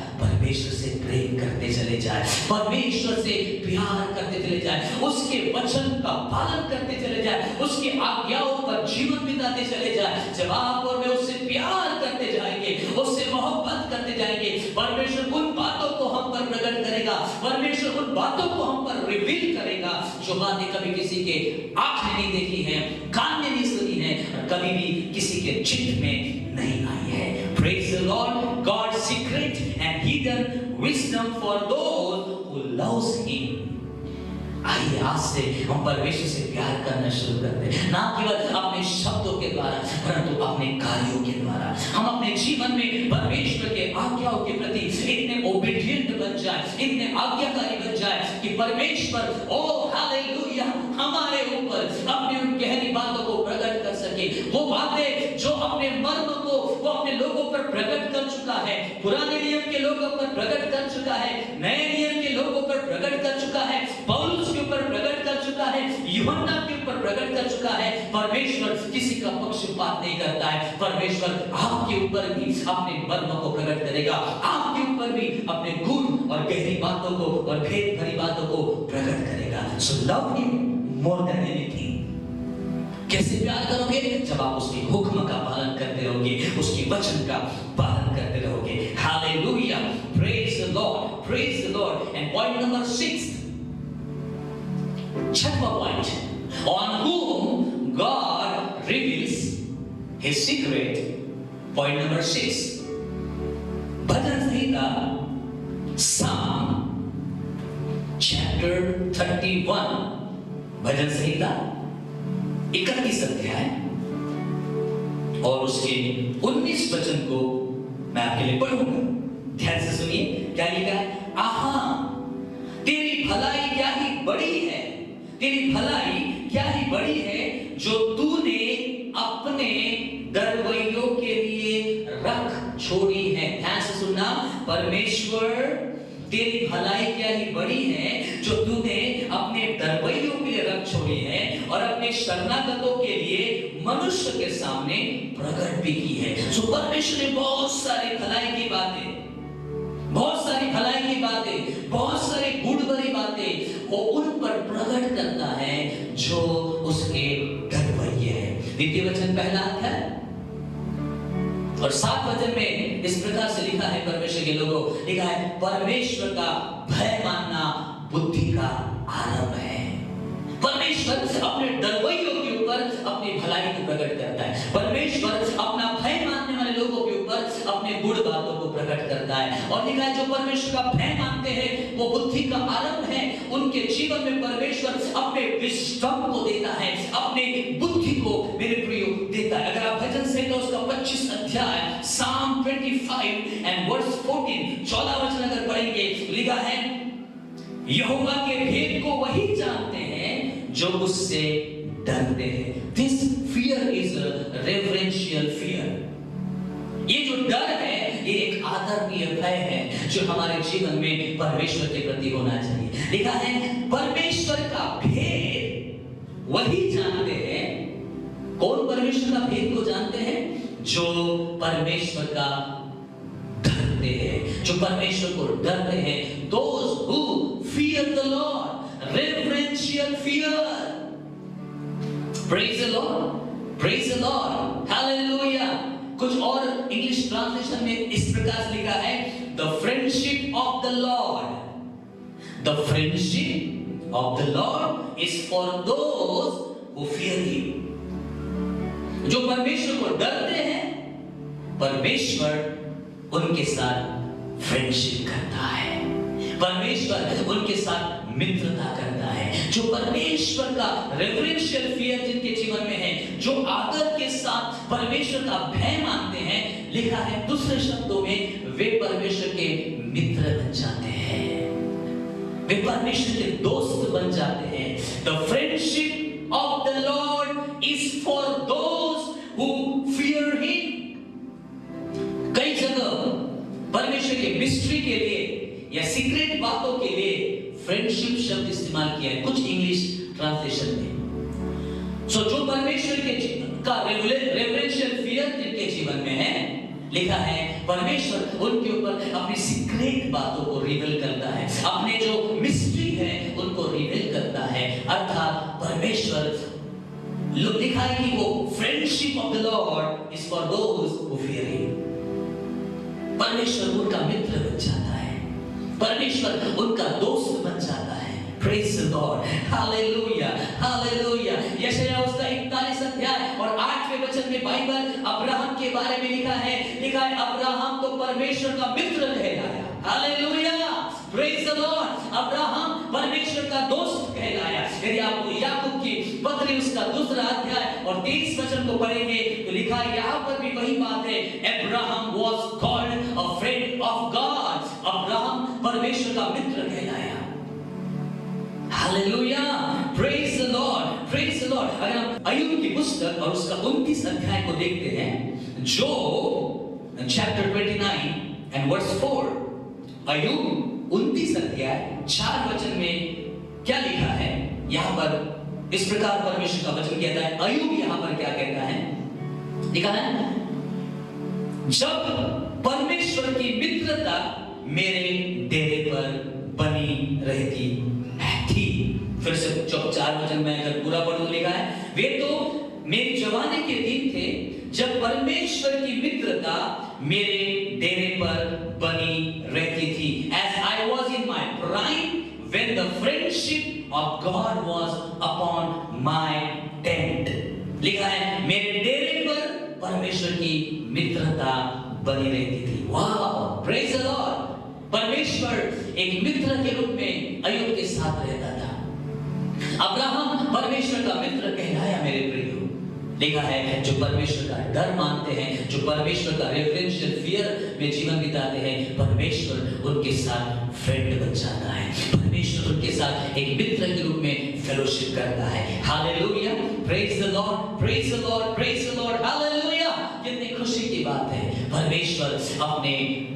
परमेश्वर से प्रेम करते चले जाए, परमेश्वर से प्यार करते चले जाए, उसके वचन का पालन करते चले जाए, उसकी आज्ञाओं पर जीवन बिताते चले जाए। जब आप और मैं उससे प्यार करते जाएंगे, उससे मोहब्बत करते जाएंगे, परमेश्वर उन बातों को हम पर प्रकट करेगा, परमेश्वर उन बातों को हम पर रिवील करेगा जो बातें कभी किसी के आंख ने नहीं देखी है, कान ने नहीं सुनी है, और कभी भी किसी के चित्त में नहीं आई है। Praise the Lord, God's secret and hidden wisdom for those who loves Him. आइए आज से हम परमेश्वर से प्यार करना शुरू करते हैं, ना केवल अपने शब्दों के द्वारा परंतु अपने कार्यों के द्वारा। हम अपने जीवन में परमेश्वर के आज्ञाओं के प्रति इतने ओबीडिएंट बन जाए, इतने आज्ञाकारी बन जाए कि परमेश्वर ओ हालेलुया हमारे ऊपर अपनी उन गहरी बातों को प्रकट कर सके। वो बातें जो अपने मर्म को वो अपने लोगों पर प्रकट कर चुका है, पुराने नियम के लोगों पर प्रकट कर चुका है, नए नियम के लोगों पर प्रकट कर चुका है, पौलुस के ऊपर प्रकट कर चुका है, यूहन्ना के ऊपर प्रकट कर चुका है। परमेश्वर किसी का पक्षपात नहीं करता है। परमेश्वर आपके ऊपर भी अपने मर्म को प्रकट करेगा, आपके ऊपर भी अपने गुण और गहरी बातों को और भेद भरी बातों को प्रकट करेगा। So love him more than anything. कैसे प्यार करोगे? जब आप उसके हुक्म का पालन करते रहोगे, उसके वचन का पालन करते रहोगे। Hallelujah, praise the Lord, praise the Lord. And point number 6, छठवां point, on whom God reveals His secret. Point number 6, bhajan Samhita Psalm chapter 31, भजन संहिता 31 अध्याय और उसके 19 वचन को मैं आपके लिए पढ़ूंगा। ध्यान से सुनिए क्या लिखा है। आहा, तेरी भलाई क्या ही बड़ी है, तेरी भलाई क्या ही बड़ी है जो तूने अपने दरवैयों के लिए रख छोड़ी है। ध्यान से सुनना, परमेश्वर तेरी भलाई क्या ही बड़ी है जो तूने अपने दरवैयों के लिए रख छोड़ी है और अपने शरणागतों के लिए मनुष्य के सामने प्रकट भी की है। सो परमेश्वर ने बहुत सारी भलाई की बातें, बहुत सारी भलाई की बातें, बहुत सारी गुण भरी बातें वो उन पर प्रकट करता है जो उसके दरवैये हैं। द्वितीय वचन पहला अध्याय और 7 वचन में इस प्रकार से लिखा है, परमेश्वर के लोगों, लिखा है परमेश्वर का भय मानना बुद्धि का आरंभ है। परमेश्वर अपने दरवैयों के ऊपर अपनी भलाई को प्रकट करता है। परमेश्वर अपना भय मानने वाले लोगों के ऊपर अपने गुण बातों को प्रकट करता है। और लिखा है जो परमेश्वर का भय मानते हैं वो बुद्धि का आरंभ है। उनके जीवन में परमेश्वर अपने विस्डम को देता है, अपने बुद्धि को मेरे प्रियो देता है। अगर आप भजन संहिता उसका 25 अध्याय Psalm 25 and verse 14 14 वचन अगर पढ़ेंगे, लिखा है यहोवा के भेद को वही जानते हैं जो उससे डरते हैं। This fear is a reverential fear. ये जो डर है ये एक आदरणीय भय है जो हमारे जीवन में परमेश्वर के प्रति होना चाहिए। लिखा है परमेश्वर का भेद वही जानते हैं। कौन परमेश्वर का भेद को जानते हैं? जो परमेश्वर का डरते हैं, जो परमेश्वर को डरते हैं। Those who fear the Lord, reverential fear. Praise the Lord, praise the Lord, hallelujah. कुछ और इंग्लिश ट्रांसलेशन में इस प्रकार से लिखा है The friendship of the Lord, the friendship of the Lord is for those who fear Him. जो परमेश्वर को डरते हैं, परमेश्वर उनके साथ फ्रेंडशिप करता है, परमेश्वर उनके साथ मित्रता करता है। जो परमेश्वर का रेवरेंशियल फियर जिनके जीवन में है, जो आदर के साथ परमेश्वर का भय मानते हैं, लिखा है दूसरे शब्दों में वे परमेश्वर के मित्र बन जाते हैं, वे परमेश्वर के दोस्त बन जाते हैं। The friendship of the Lord is for those who fear Him. कई जगह परमेश्वर के मिस्ट्री के लिए या सीक्रेट बातों के लिए फ्रेंडशिप शब्द इस्तेमाल किया है कुछ इंग्लिश ट्रांसलेशन में। सो जो परमेश्वर के का रेवरेंशियल फियर जिनके जीवन में है, लिखा है परमेश्वर उनके ऊपर अपनी सीक्रेट बातों को रिवील करता है, अपने जो मिस्ट्री है उनको रिवील करता है। अर्थात परमेश्वर, लिखा है कि वो friendship of the Lord is for those who fear him. परमेश्वर उनका मित्र बन जाता है, परमेश्वर उनका दोस्त बन जाता है। Praise the Lord, hallelujah, hallelujah. यशायाह उसका 41 अध्याय और 8वें वचन में बाइबल अब्राहम के बारे में लिखा है अब्राहम तो परमेश्वर का मित्र कहलाया। Hallelujah, praise the Lord. Abraham परमेश्वर का दोस्त कहलाया। यदि आप याकूब की पत्री उसका 2 अध्याय और 23 वचन को पढ़ेंगे तो लिखा है, यहाँ पर भी वही बात है, Abraham was called a friend of God. Abraham परमेश्वर का मित्र कहलाया। Hallelujah, praise the Lord, praise the Lord. अगर हम अय्यूब की पुस्तक और उसका 29 अध्याय को देखते हैं, जो चैप्टर 29 एंड वर्स 4, अय्यूब 29 अध्याय 4 वचन में क्या लिखा है? यहां पर इस प्रकार परमेश्वर का वचन कहता है। अय्यूब यहां पर क्या कहता है? लिखा है, जब परमेश्वर की मित्रता मेरे डेरे पर बनी रहती थी। फिर से 4 वचन में अगर पूरा पढ़ूं, लिखा है, वे तो मेरी जवानी के दिन थे जब परमेश्वर की मित्रता मेरे डेरे पर बनी रहती थी। As I was in my prime, when the friendship of God was upon my tent। लिखा है, मेरे डेरे पर परमेश्वर की मित्रता बनी रहती थी। वाह, प्रेज द लॉर्ड। परमेश्वर एक मित्र के रूप में अय्यूब के साथ रहता था। अब्राहम परमेश्वर का मित्र कहलाया। मेरे प्रियो, लिखा है, जो परमेश्वर का डर मानते हैं, जो परमेश्वर का रेफरेंशियल फियर में जीवन बिताते हैं, परमेश्वर उनके साथ फ्रेंड बन जाता है। परमेश्वर उनके साथ एक मित्र के रूप में फेलोशिप करता है। Hallelujah, praise the Lord, praise the Lord, praise the Lord, hallelujah. कितनी खुशी की बात है, परमेश्वर अपने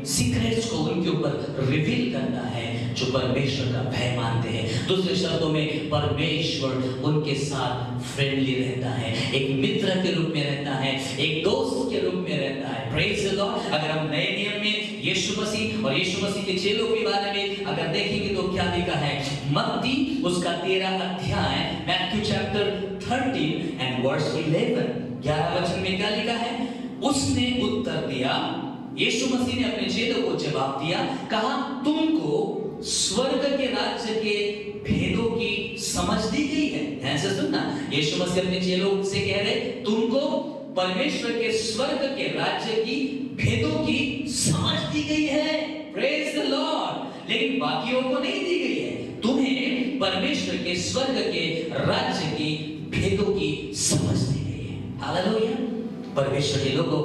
सीक्रेट्स को उनके ऊपर रिवील करता है जो परमेश्वर का भय मानते हैं। दूसरे शब्दों में, परमेश्वर उनके साथ फ्रेंडली रहता है, एक मित्र के रूप में रहता है, एक दोस्त के रूप में रहता है। Praise the Lord. अगर हम नए नियम में यीशु मसीह और यीशु मसीह के चेलों के बारे में अगर देखेंगे तो क्या लिखा है? मत्ती उसका 13 अध्याय, मैथ्यू चैप्टर 13 एंड वर्स 11 वचन में क्या लिखा है? उसने उत्तर दिया, यीशु मसीह ने अपने चेलों को जवाब दिया, कहा, तुमको स्वर्ग के राज्य के भेदों की समझ दी गई है। ध्यान से सुनना, यीशु मसीह अपने चेलों से कह रहे, तुमको परमेश्वर के स्वर्ग के राज्य की भेदों की समझ दी गई है। Praise the Lord. लेकिन बाकियों को नहीं दी गई है। तुम्हें परमेश्वर के स्वर्ग के राज्य की भेदों की समझ दी गई है। हालेलुया। परमेश्वर के लोगों,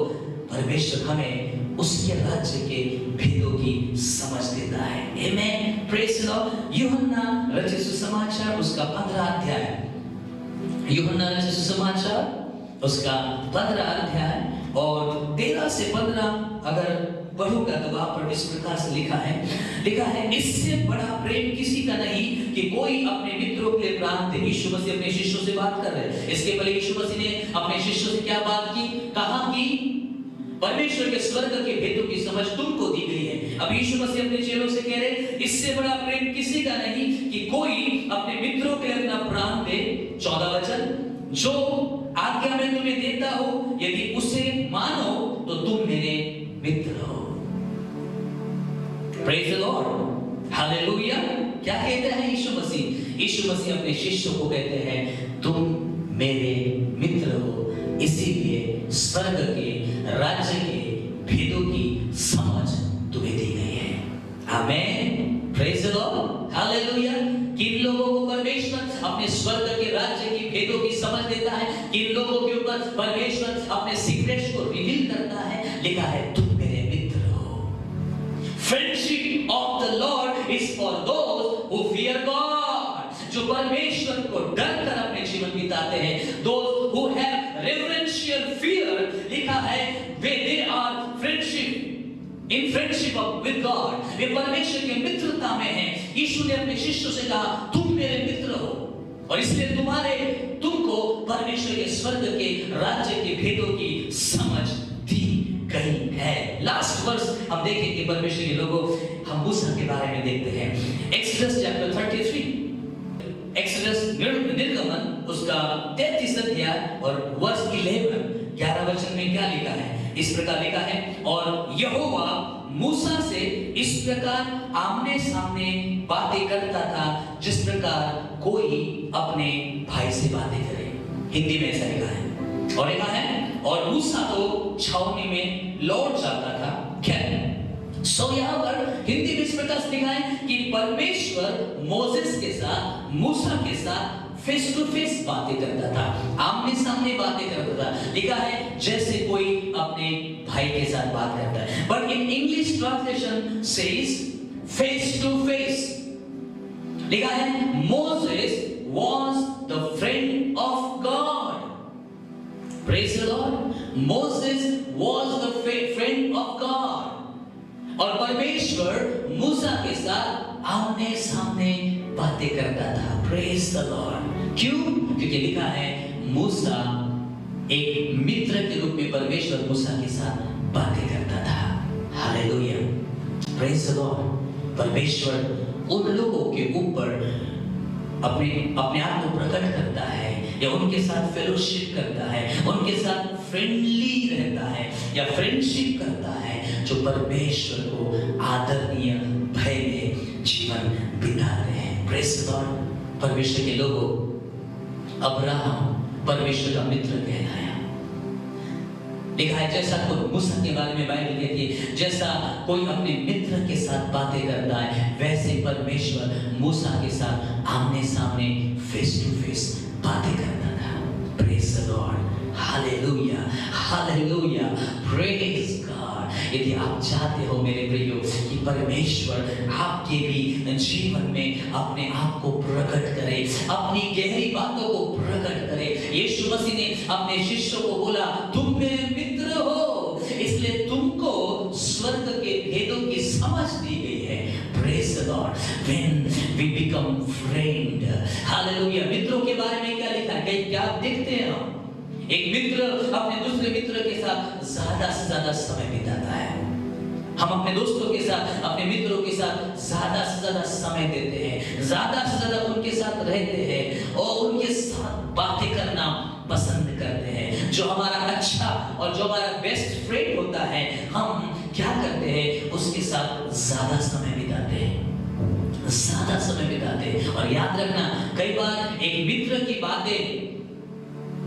परमेश्वर हमें उसके राज्य के भेदों की समझ देता है। आमेन, प्रेज द लॉर्ड। यूहन्ना रचित सुसमाचार उसका 15 अध्याय, यूहन्ना रचित सुसमाचार उसका 15 अध्याय और 13 से 15 अगर पढ़ूंगा तो वहां पर इस प्रकार से लिखा है, इससे बड़ा प्रेम किसी का नहीं कि कोई अपने मित्रों के लिए प्राण दे। यीशु मसीह अपने शिष्यों से बात कर रहे हैं। इसके पहले यीशु मसीह ने अपने शिष्यों से क्या बात की? कहा कि परमेश्वर के स्वर्ग के भेदों की समझ तुमको दी गई है। अब यीशु मसीह अपने चेलों से कह रहे, इससे बड़ा प्रेम किसी का नहीं कि कोई अपने मित्रों के लिए अपना प्राण दे। 14 वचन, जो आज्ञा मैं तुम्हें देता हूं, यदि उसे मानो तो तुम मेरे मित्र हो। Praise the Lord, hallelujah. क्या कहते हैं यीशु मसीह? यीशु मसीह अपने शिष्यों को कहते हैं, तुम मेरे मित्र हो, इसीलिए स्वर्ग के राज्य के भेदों की समझ तुम्हें दी गई है। आमेन, प्रेज द लॉर्ड, हालेलुया। किन लोगों को परमेश्वर अपने स्वर्ग के राज्य की भेदों की समझ देता है? किन लोगों के ऊपर परमेश्वर अपने सीक्रेट्स को रिवील करता है? लिखा है, तुम मेरे मित्र हो। Friendship of the Lord is for those who fear God. जो परमेश्वर को डर कर अपने जीवन बिताते हैं, those who have reverential fear, लिखा है, they are friendship in friendship with God. वे परमेश्वर की मित्रता में हैं। यीशु ने अपने शिष्यों से कहा, तुम मेरे मित्र हो और इसलिए तुमको परमेश्वर के स्वर्ग के राज्य के भेदों की समझ दी गई है। लास्ट वर्स हम देखेंगे परमेश्वर के लोगों, हम मूसा के बारे में देखते हैं। एक्सोडस चैप्टर 33, एक्सोडस निर्गमन उसका 33 अध्याय और वर्स 11 वचन में क्या लिखा है? इस प्रकार लिखा है, और यहोवा मूसा से इस प्रकार आमने सामने बातें करता था जिस प्रकार कोई अपने भाई से बातें करे। हिंदी में ऐसा लिखा है, और लिखा है और मूसा तो छावनी में लौट जाता था। खैर, सो यहाँ पर हिंदी में इस प्रकार लिखा है कि परमेश्वर मोसेस के साथ, मूसा के साथ फेस टू फेस बातें करता था, आमने सामने बातें करता था। लिखा है जैसे कोई अपने भाई के साथ बात करता है, but in English translation says face to face. लिखा है Moses was the friend of God. Praise the Lord. Moses was the friend of God, और परमेश्वर मूसा के साथ आमने सामने बातें करता था। Praise the Lord. क्यों? क्योंकि लिखा है मूसा एक मित्र के रूप में परमेश्वर मूसा के साथ बातें करता था। Hallelujah, praise the Lord. परमेश्वर उन लोगों के ऊपर अपने आप को प्रकट करता है, या उनके साथ फेलोशिप करता है, उनके साथ फ्रेंडली रहता है या फ्रेंडशिप करता है, जो परमेश्वर को आदरणीय भय में जीवन बिताते हैं। Praise the Lord. परमेश्वर के लोगों, अब्राहम परमेश्वर का मित्र कहलाया। लिखा है जैसा कोई मूसा के बारे में बाइबल कहती है, जैसा कोई अपने मित्र के साथ बातें करता है, वैसे परमेश्वर मूसा के साथ आमने सामने फेस टू फेस बातें करता था। Praise the Lord. Hallelujah, hallelujah, praise God. यदि आप चाहते हो मेरे प्रियो कि परमेश्वर आपके भी जीवन में अपने आप को प्रकट करे, अपनी गहरी बातों को प्रकट करे। यीशु मसीह ने अपने शिष्यों को बोला, तुम मेरे मित्र हो, इसलिए तुमको स्वर्ग के भेदों की समझ दी गई है। Praise the Lord. When we become friend, hallelujah. मित्रों के बारे में क्या लिखा है? क्या आप देखते हैं? हम एक मित्र अपने दूसरे मित्र के साथ ज्यादा से ज्यादा समय बिताता है। हम अपने दोस्तों के साथ, अपने मित्रों के साथ ज्यादा से ज्यादा समय देते हैं, ज्यादा से ज्यादा उनके साथ रहते हैं और उनके साथ बातें करना पसंद करते हैं। जो हमारा अच्छा और जो हमारा बेस्ट फ्रेंड होता है, हम क्या करते हैं? उसके साथ ज्यादा समय बिताते हैं, ज्यादा समय बिताते हैं। और याद रखना, कई बार एक मित्र की बातें,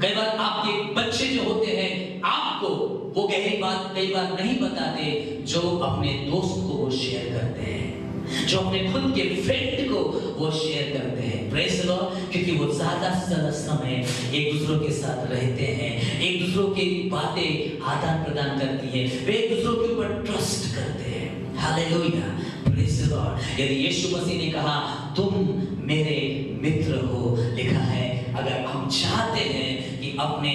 कई बार आपके बच्चे जो होते हैं आपको वो गहरी बात कई बार नहीं बताते जो अपने दोस्त को वो शेयर करते हैं, जो अपने खुद के फ्रेंड को वो शेयर करते हैं। Praise the Lord. क्योंकि वो ज्यादा से ज्यादा समय एक दूसरों के साथ रहते हैं, एक दूसरों की बातें आदान प्रदान करती है, वे एक दूसरों के ऊपर ट्रस्ट करते हैं। Hallelujah, praise the Lord. यदि यीशु मसीह ने कहा तुम मेरे मित्र हो, लिखा है अगर हम चाहते हैं कि अपने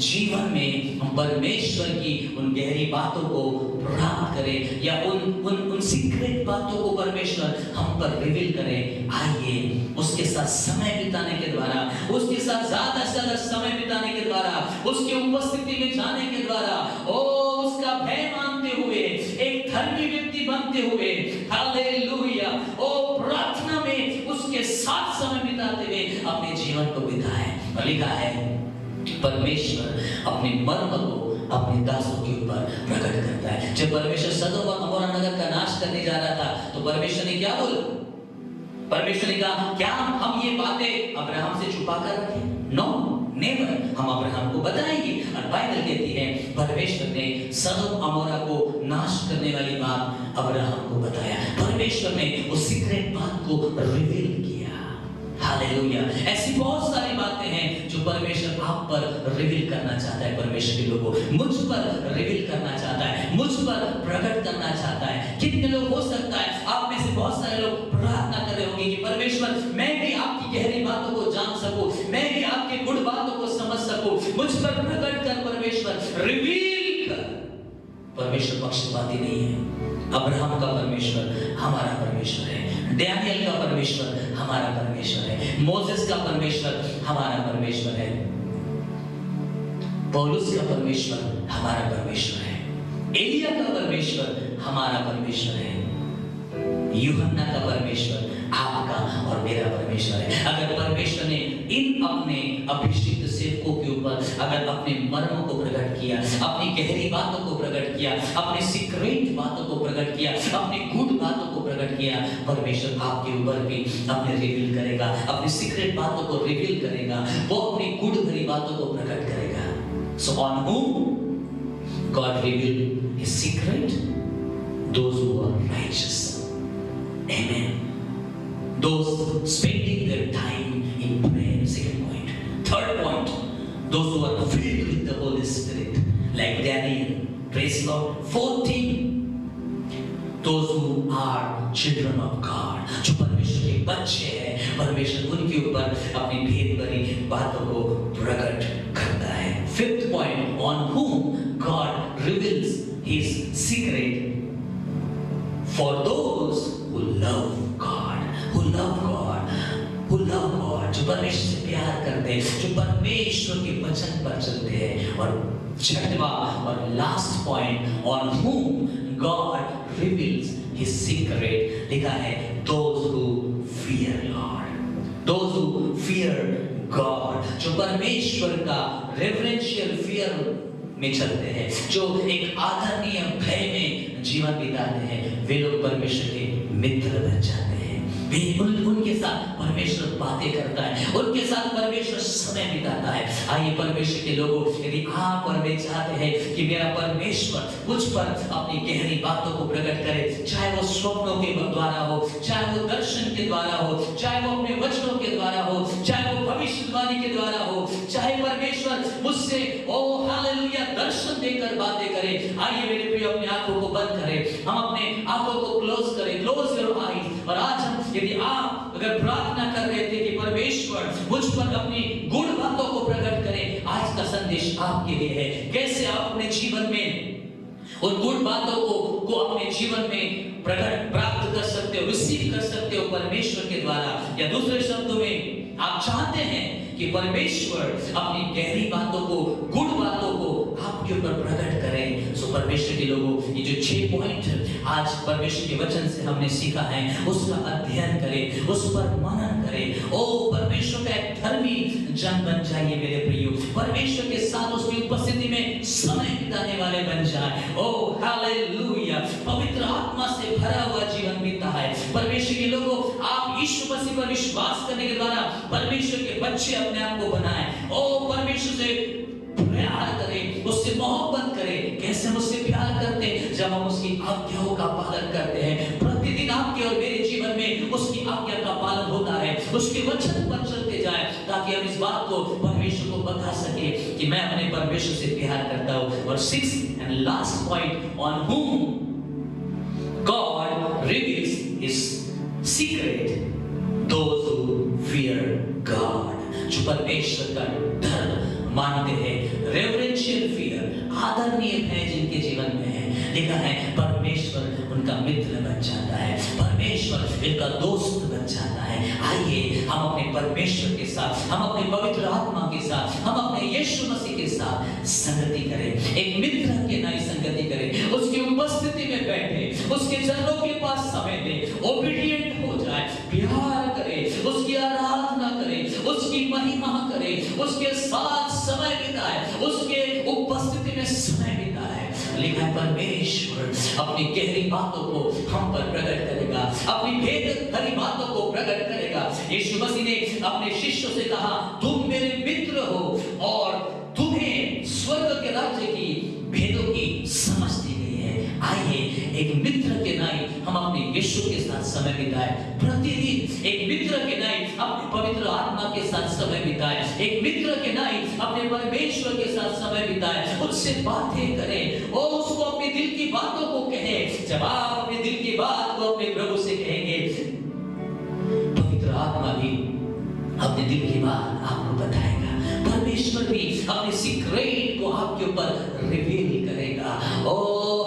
जीवन में हम परमेश्वर की उन गहरी बातों को प्राप्त करें, या उन सीक्रेट बातों को परमेश्वर हम पर रिवील करें, आइए उसके साथ समय बिताने के द्वारा, उसके साथ ज्यादा से ज्यादा समय बिताने के द्वारा, उसकी उपस्थिति में जाने के द्वारा, उसका भय मानते हुए एक धर्मी व्यक्ति बनते हुए, हालेलुया, प्रार्थना में उसके साथ समय बिताते हुए अपने जीवन को बिताएं। और लिखा है परमेश्वर अपने मर्म को अपने दासों के ऊपर प्रकट करता है। जब परमेश्वर सदोम और अमोरा नगर का नाश करने जा रहा था, तो परमेश्वर ने क्या बोला? परमेश्वर ने कहा क्या हम ये बातें अब्राहम से छुपा कर रखें? No, never. हम अब्राहम को बताएंगे। और बाइबल कहती है परमेश्वर ने सदोम अमोरा को नाश करने वाली बात अब्राहम को बताया। परमेश्वर ने उस सीक्रेट बात को रिवील किया। हालेलुया। ऐसी बहुत सारी बातें हैं जो परमेश्वर आप पर रिवील करना चाहता है। परमेश्वर के लोगों, मुझ पर रिवील करना चाहता है, मुझ पर प्रकट करना चाहता है। कितने लोग, हो सकता है आप में से बहुत सारे लोग प्रार्थना कर रहे होंगे कि परमेश्वर मैं भी आपकी गहरी बातों को जान सकूं, मैं भी आपके गुण बातों को समझ सकूं, मुझ पर प्रकट कर परमेश्वर, रिवील कर। परमेश्वर पक्षपाती नहीं है। अब्राहम का परमेश्वर हमारा परमेश्वर है, डैनियल का परमेश्वर हमारा परमेश्वर है, मोसेस का परमेश्वर हमारा परमेश्वर है, पौलुस का परमेश्वर हमारा परमेश्वर है। एलिया का परमेश्वर हमारा परमेश्वर है, यूहन्ना का परमेश्वर आपका और मेरा परमेश्वर है। अगर परमेश्वर ने इन अपने अभिषिक्त सेवकों के ऊपर अगर अपने मर्मों को प्रकट किया, अपनी गहरी बातों को प्रकट किया, अपने सीक्रेट बातों को प्रकट किया, अपनी गुड बातों को प्रकट किया, परमेश्वर आपके ऊपर भी अपने रिवील करेगा, अपनी सीक्रेट बातों को रिवील करेगा, वो अपनी गुड भरी बातों को प्रकट करेगा। So on whom God revealed his secret? Those who are righteous. Amen. Those spending their time in prayer. Second point. Third point. Those who are filled with the Holy Spirit, like Daniel. Praise the Lord. 14. Those who are children of God. जो परमेश्वर के बच्चे हैं, परमेश्वर उनके ऊपर अपनी भेद भरी बातों को प्रकट करता है। Fifth point. On whom God reveals His secret. For those who love God, who love God, who love God, जो परमेश्वर से प्यार करते हैं, जो परमेश्वर के वचन पर चलते हैं। और छठवां और last point, on whom God reveals His secret, लिखा है those who fear Lord, those who fear God, जो परमेश्वर का reverential fear में चलते हैं, जो एक आदरणीय भय में जीवन बिताते हैं, वे लोग परमेश्वर के मित्र बन जाते हैं। उनके साथ परमेश्वर बातें करता है, उनके साथ परमेश्वर समय बिताता है। आइए परमेश्वर के लोगों, यदि आप और मैं चाहते हैं कि मेरा परमेश्वर मुझ पर अपनी गहरी बातों को प्रकट करे, चाहे वो स्वप्नों के द्वारा हो, चाहे वो दर्शन के द्वारा हो, चाहे वो अपने वचनों के द्वारा हो, चाहे वो भविष्यवाणी के द्वारा हो, चाहे परमेश्वर मुझसे ओ हालेलुया दर्शन देकर बातें करे। आइए मेरे प्रिय अपनी आंखों को बंद करें, हम अपने आंखों को क्लोज करें, क्लोज योर आईज। और आज हम यदि आप अगर प्रार्थना कर रहे थे कि परमेश्वर मुझ पर अपनी गुण बातों को प्रकट करें, आज का संदेश आपके लिए है। कैसे आप अपने जीवन में उन गुण बातों को अपने जीवन में प्रकट प्राप्त कर सकते हो, रिसीव कर सकते हो परमेश्वर के द्वारा। या दूसरे शब्दों में आप चाहते हैं कि परमेश्वर अपनी गहरी बातों को, गुण बातों को आपके ऊपर प्रकट करें। सो परमेश्वर के लोगों, ये जो 6 पॉइंट आज परमेश्वर के वचन से हमने सीखा है, उसका अध्ययन करें, उस पर मनन करें। ओ परमेश्वर का एक धर्मी जन बन जाइए मेरे प्रियो, परमेश्वर के साथ उसकी उपस्थिति में समय बिताने वाले बन जाए। ओ हालेलुया, पवित्र आत्मा से भरा हुआ जीवन बीता है। परमेश्वर के लोगों, आप यीशु मसीह पर विश्वास करने के द्वारा परमेश्वर के बच्चे अपने आप को बनाएं। ओ परमेश्वर से प्यार करें, उससे मोहब्बत करें। कैसे हम उससे प्यार करते हैं? जब हम उसकी आज्ञाओं का पालन करते हैं। प्रतिदिन आपके और मेरे जीवन में उसकी आज्ञा का पालन होता है, उसके वचन पर चलते जाएं, ताकि हम इस बात को परमेश्वर को बता सके कि मैं अपने परमेश्वर से प्यार करता हूं। और 6th and last point, on whom God reveals His secret, those who fear God, जो परमेश्वर का डर मानते हैं, रेवरेंशियल फियर, आदरणीय भय जिनके जीवन में है। लिखा है परमेश्वर उनका मित्र बन जाता है, परमेश्वर इनका दोस्त बन जाता है। आइए हम अपने परमेश्वर के साथ, हम अपने पवित्र आत्मा के साथ, हम अपने यीशु मसीह के साथ संगति करें, एक मित्र के नई संगति करें, उसकी उपस्थिति में बैठे, उसके चरणों के पास समय दें, ओबीडिएंट हो जाए, प्यार करें, उसकी आराधना करें, उसकी महिमा करें, उसके साथ समय बिताए, उसके उपस्थिति में समय बिताए। लिखा है परमेश्वर अपनी गहरी बातों को हम पर प्रकट करेगा, अपनी भेद भरी बातों को प्रकट करेगा। यीशु मसीह ने अपने शिष्यों से कहा, तुम मेरे मित्र हो और तुम्हें स्वर्ग के राज्य की भेदों की समझ दी गई है। आइए एक मित्र के नाई हम अपने यीशु के साथ समय बिताए, प्रतिदिन एक मित्र के नाई अपने पवित्र आत्मा के साथ समय बिताए, एक मित्र के नाई अपने परमेश्वर के साथ समय बिताए, उससे बातें करें और उसको अपने दिल की बातों को कहें। जब आप अपने दिल की बात को अपने प्रभु से कहेंगे, पवित्र आत्मा भी अपने दिल की बात आपको बताएगा, परमेश्वर भी अपने सीक्रेट को आपके ऊपर रिवील करेगा। ओ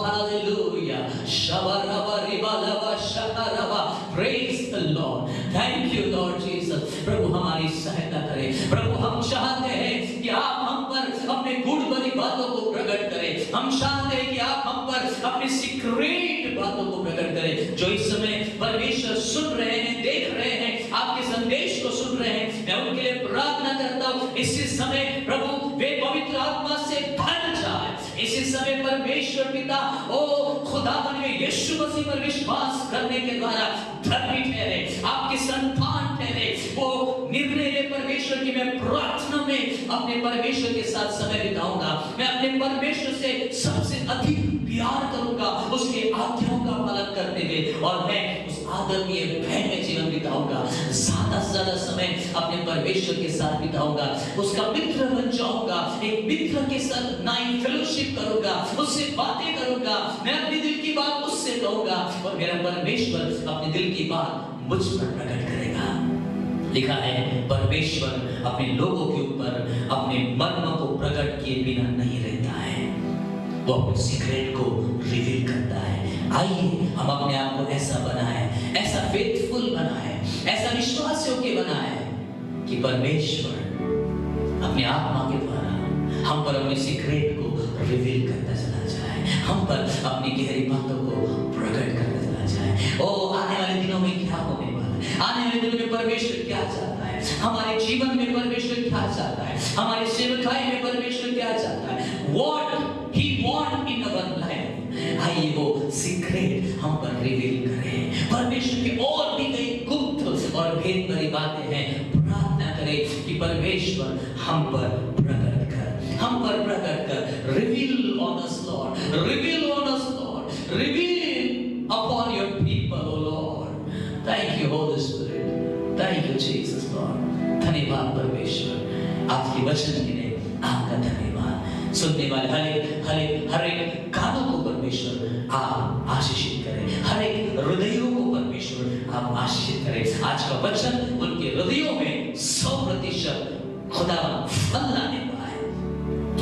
हालेलुया, शबरबा रिबालबा शकरबा, praise the Lord, thank you Lord Jesus. प्रभु हमारी सहायता करें। प्रभु हम चाहते हैं कि आप हम पर अपने गुण भरी बातों को प्रकट करें, हम चाहते हैं कि आप हम पर ऊपर अपनी सीक्रेट बातों को प्रकट करें। जो इस समय परमेश्वर सुन रहे हैं, देख रहे हैं, आपके संदेश को सुन रहे हैं, मैं उनके लिए प्रार्थना करता हूँ इसी समय प्रभु वे पवित्र आत्मा से भर जाए। इसी समय परमेश्वर पिता ओ खुदावन में यीशु मसीह पर विश्वास करने के द्वारा धर्मी ठहरे, आपके संतान ठहरे। वो निर्णय ले परमेश्वर की मैं प्रार्थना में अपने परमेश्वर के साथ समय बिताऊंगा, मैं अपने परमेश्वर से सबसे अधिक प्यार करूंगा, उसके आज्ञाओं का पालन करते हुए, और मैं उस आदरणीय भय में जीवन बिताऊंगा। ज्यादा से ज्यादा समय अपने परमेश्वर के साथ बिताऊंगा, उसका मित्र बन जाऊंगा, एक मित्र के साथ नाइट फेलोशिप करूंगा, उससे बातें करूंगा, मैं अपने दिल की बात उससे कहूंगा और मेरा परमेश्वर अपने दिल की बात मुझ पर प्रकट करेगा। लिखा है परमेश्वर अपने लोगों के ऊपर अपने मर्म को प्रकट किए बिना नहीं रहता है, वो अपने सीक्रेट को रिवील करता है। आइए हम अपने आप को ऐसा बनाएं, ऐसा फेथफुल बनाएं, ऐसा विश्वास योग्य बनाएं कि परमेश्वर अपने आत्मा के द्वारा हम पर अपने सीक्रेट को रिवील करता चला जाए, हम पर अपनी गहरी बातों को प्रकट करता चला जाए। ओ आने वाले दिनों में क्या होने वाला है, आने वाले दिनों में परमेश्वर क्या चाहता है, हमारे जीवन में परमेश्वर क्या चाहता है, हमारी सेवकाई में परमेश्वर क्या चाहता है, what he want in our life। आइए वो सीक्रेट हम पर रिवील करें। परमेश्वर की और भी कई गुप्त और भेद भरी बातें हैं, प्रार्थना करें कि परमेश्वर हम पर प्रकट कर, हम पर प्रकट कर। Reveal on us Lord, reveal on us Lord, reveal upon your people O Lord. Thank you Holy Spirit, thank you Jesus Lord. धन्यवाद परमेश्वर, आज की वचन के लिए आपका धन्यवाद। सुनने वाले हर एक कानों को परमेश्वर आप आशीषित करें, हर एक हृदयों को परमेश्वर आप आशीषित करें। आज का वचन उनके हृदयों में 100% खुदा फल लाने पाए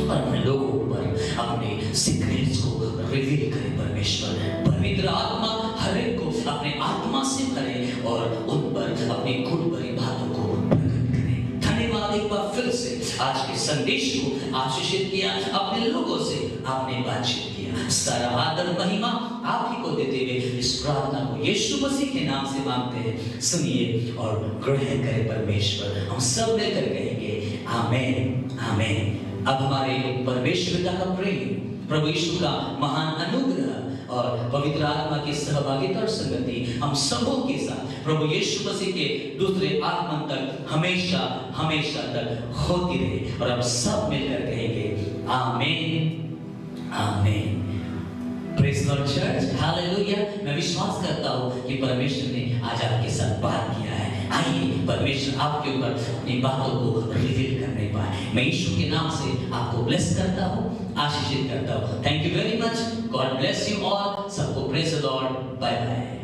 और अपने लोगों पर अपने सीक्रेट्स को रिवील करें। परमेश्वर पवित्र आत्मा हर एक को अपने आत्मा से भरे और उन पर अपनी गुण भरी बातों को प्रकट करें। धन्यवाद एक बार फिर से आज के संदेश को आशीषित किया, अपने लोगों से आपने बातचीत किया। सारा आदर महिमा आप ही को देते हुए इस प्रार्थना को यीशु मसीह के नाम से मांगते हैं, सुनिए और ग्रहण करें परमेश्वर। हम सब मिलकर कहेंगे आमेन आमेन। अब हमारे परमेश्वर का प्रेम, प्रभु यीशु का महान अनुग्रह और पवित्र आत्मा की सहभागिता और संगति हम सबों के साथ प्रभु यीशु मसीह के दूसरे आगमन तक हमेशा हमेशा तक होती रहे। और हम सब मिलकर कहेंगे आमीन आमीन। Praise the Lord church, hallelujah. मैं विश्वास करता हूँ कि परमेश्वर ने आज आपके साथ बात किया है। आइए परमेश्वर आपके ऊपर अपनी बातों को रिवील करने पाए। मैं यीशु के नाम से आपको ब्लेस करता हूँ, आशीषित करता हूँ। Thank you very much, God bless you all. सबको praise the Lord, bye bye.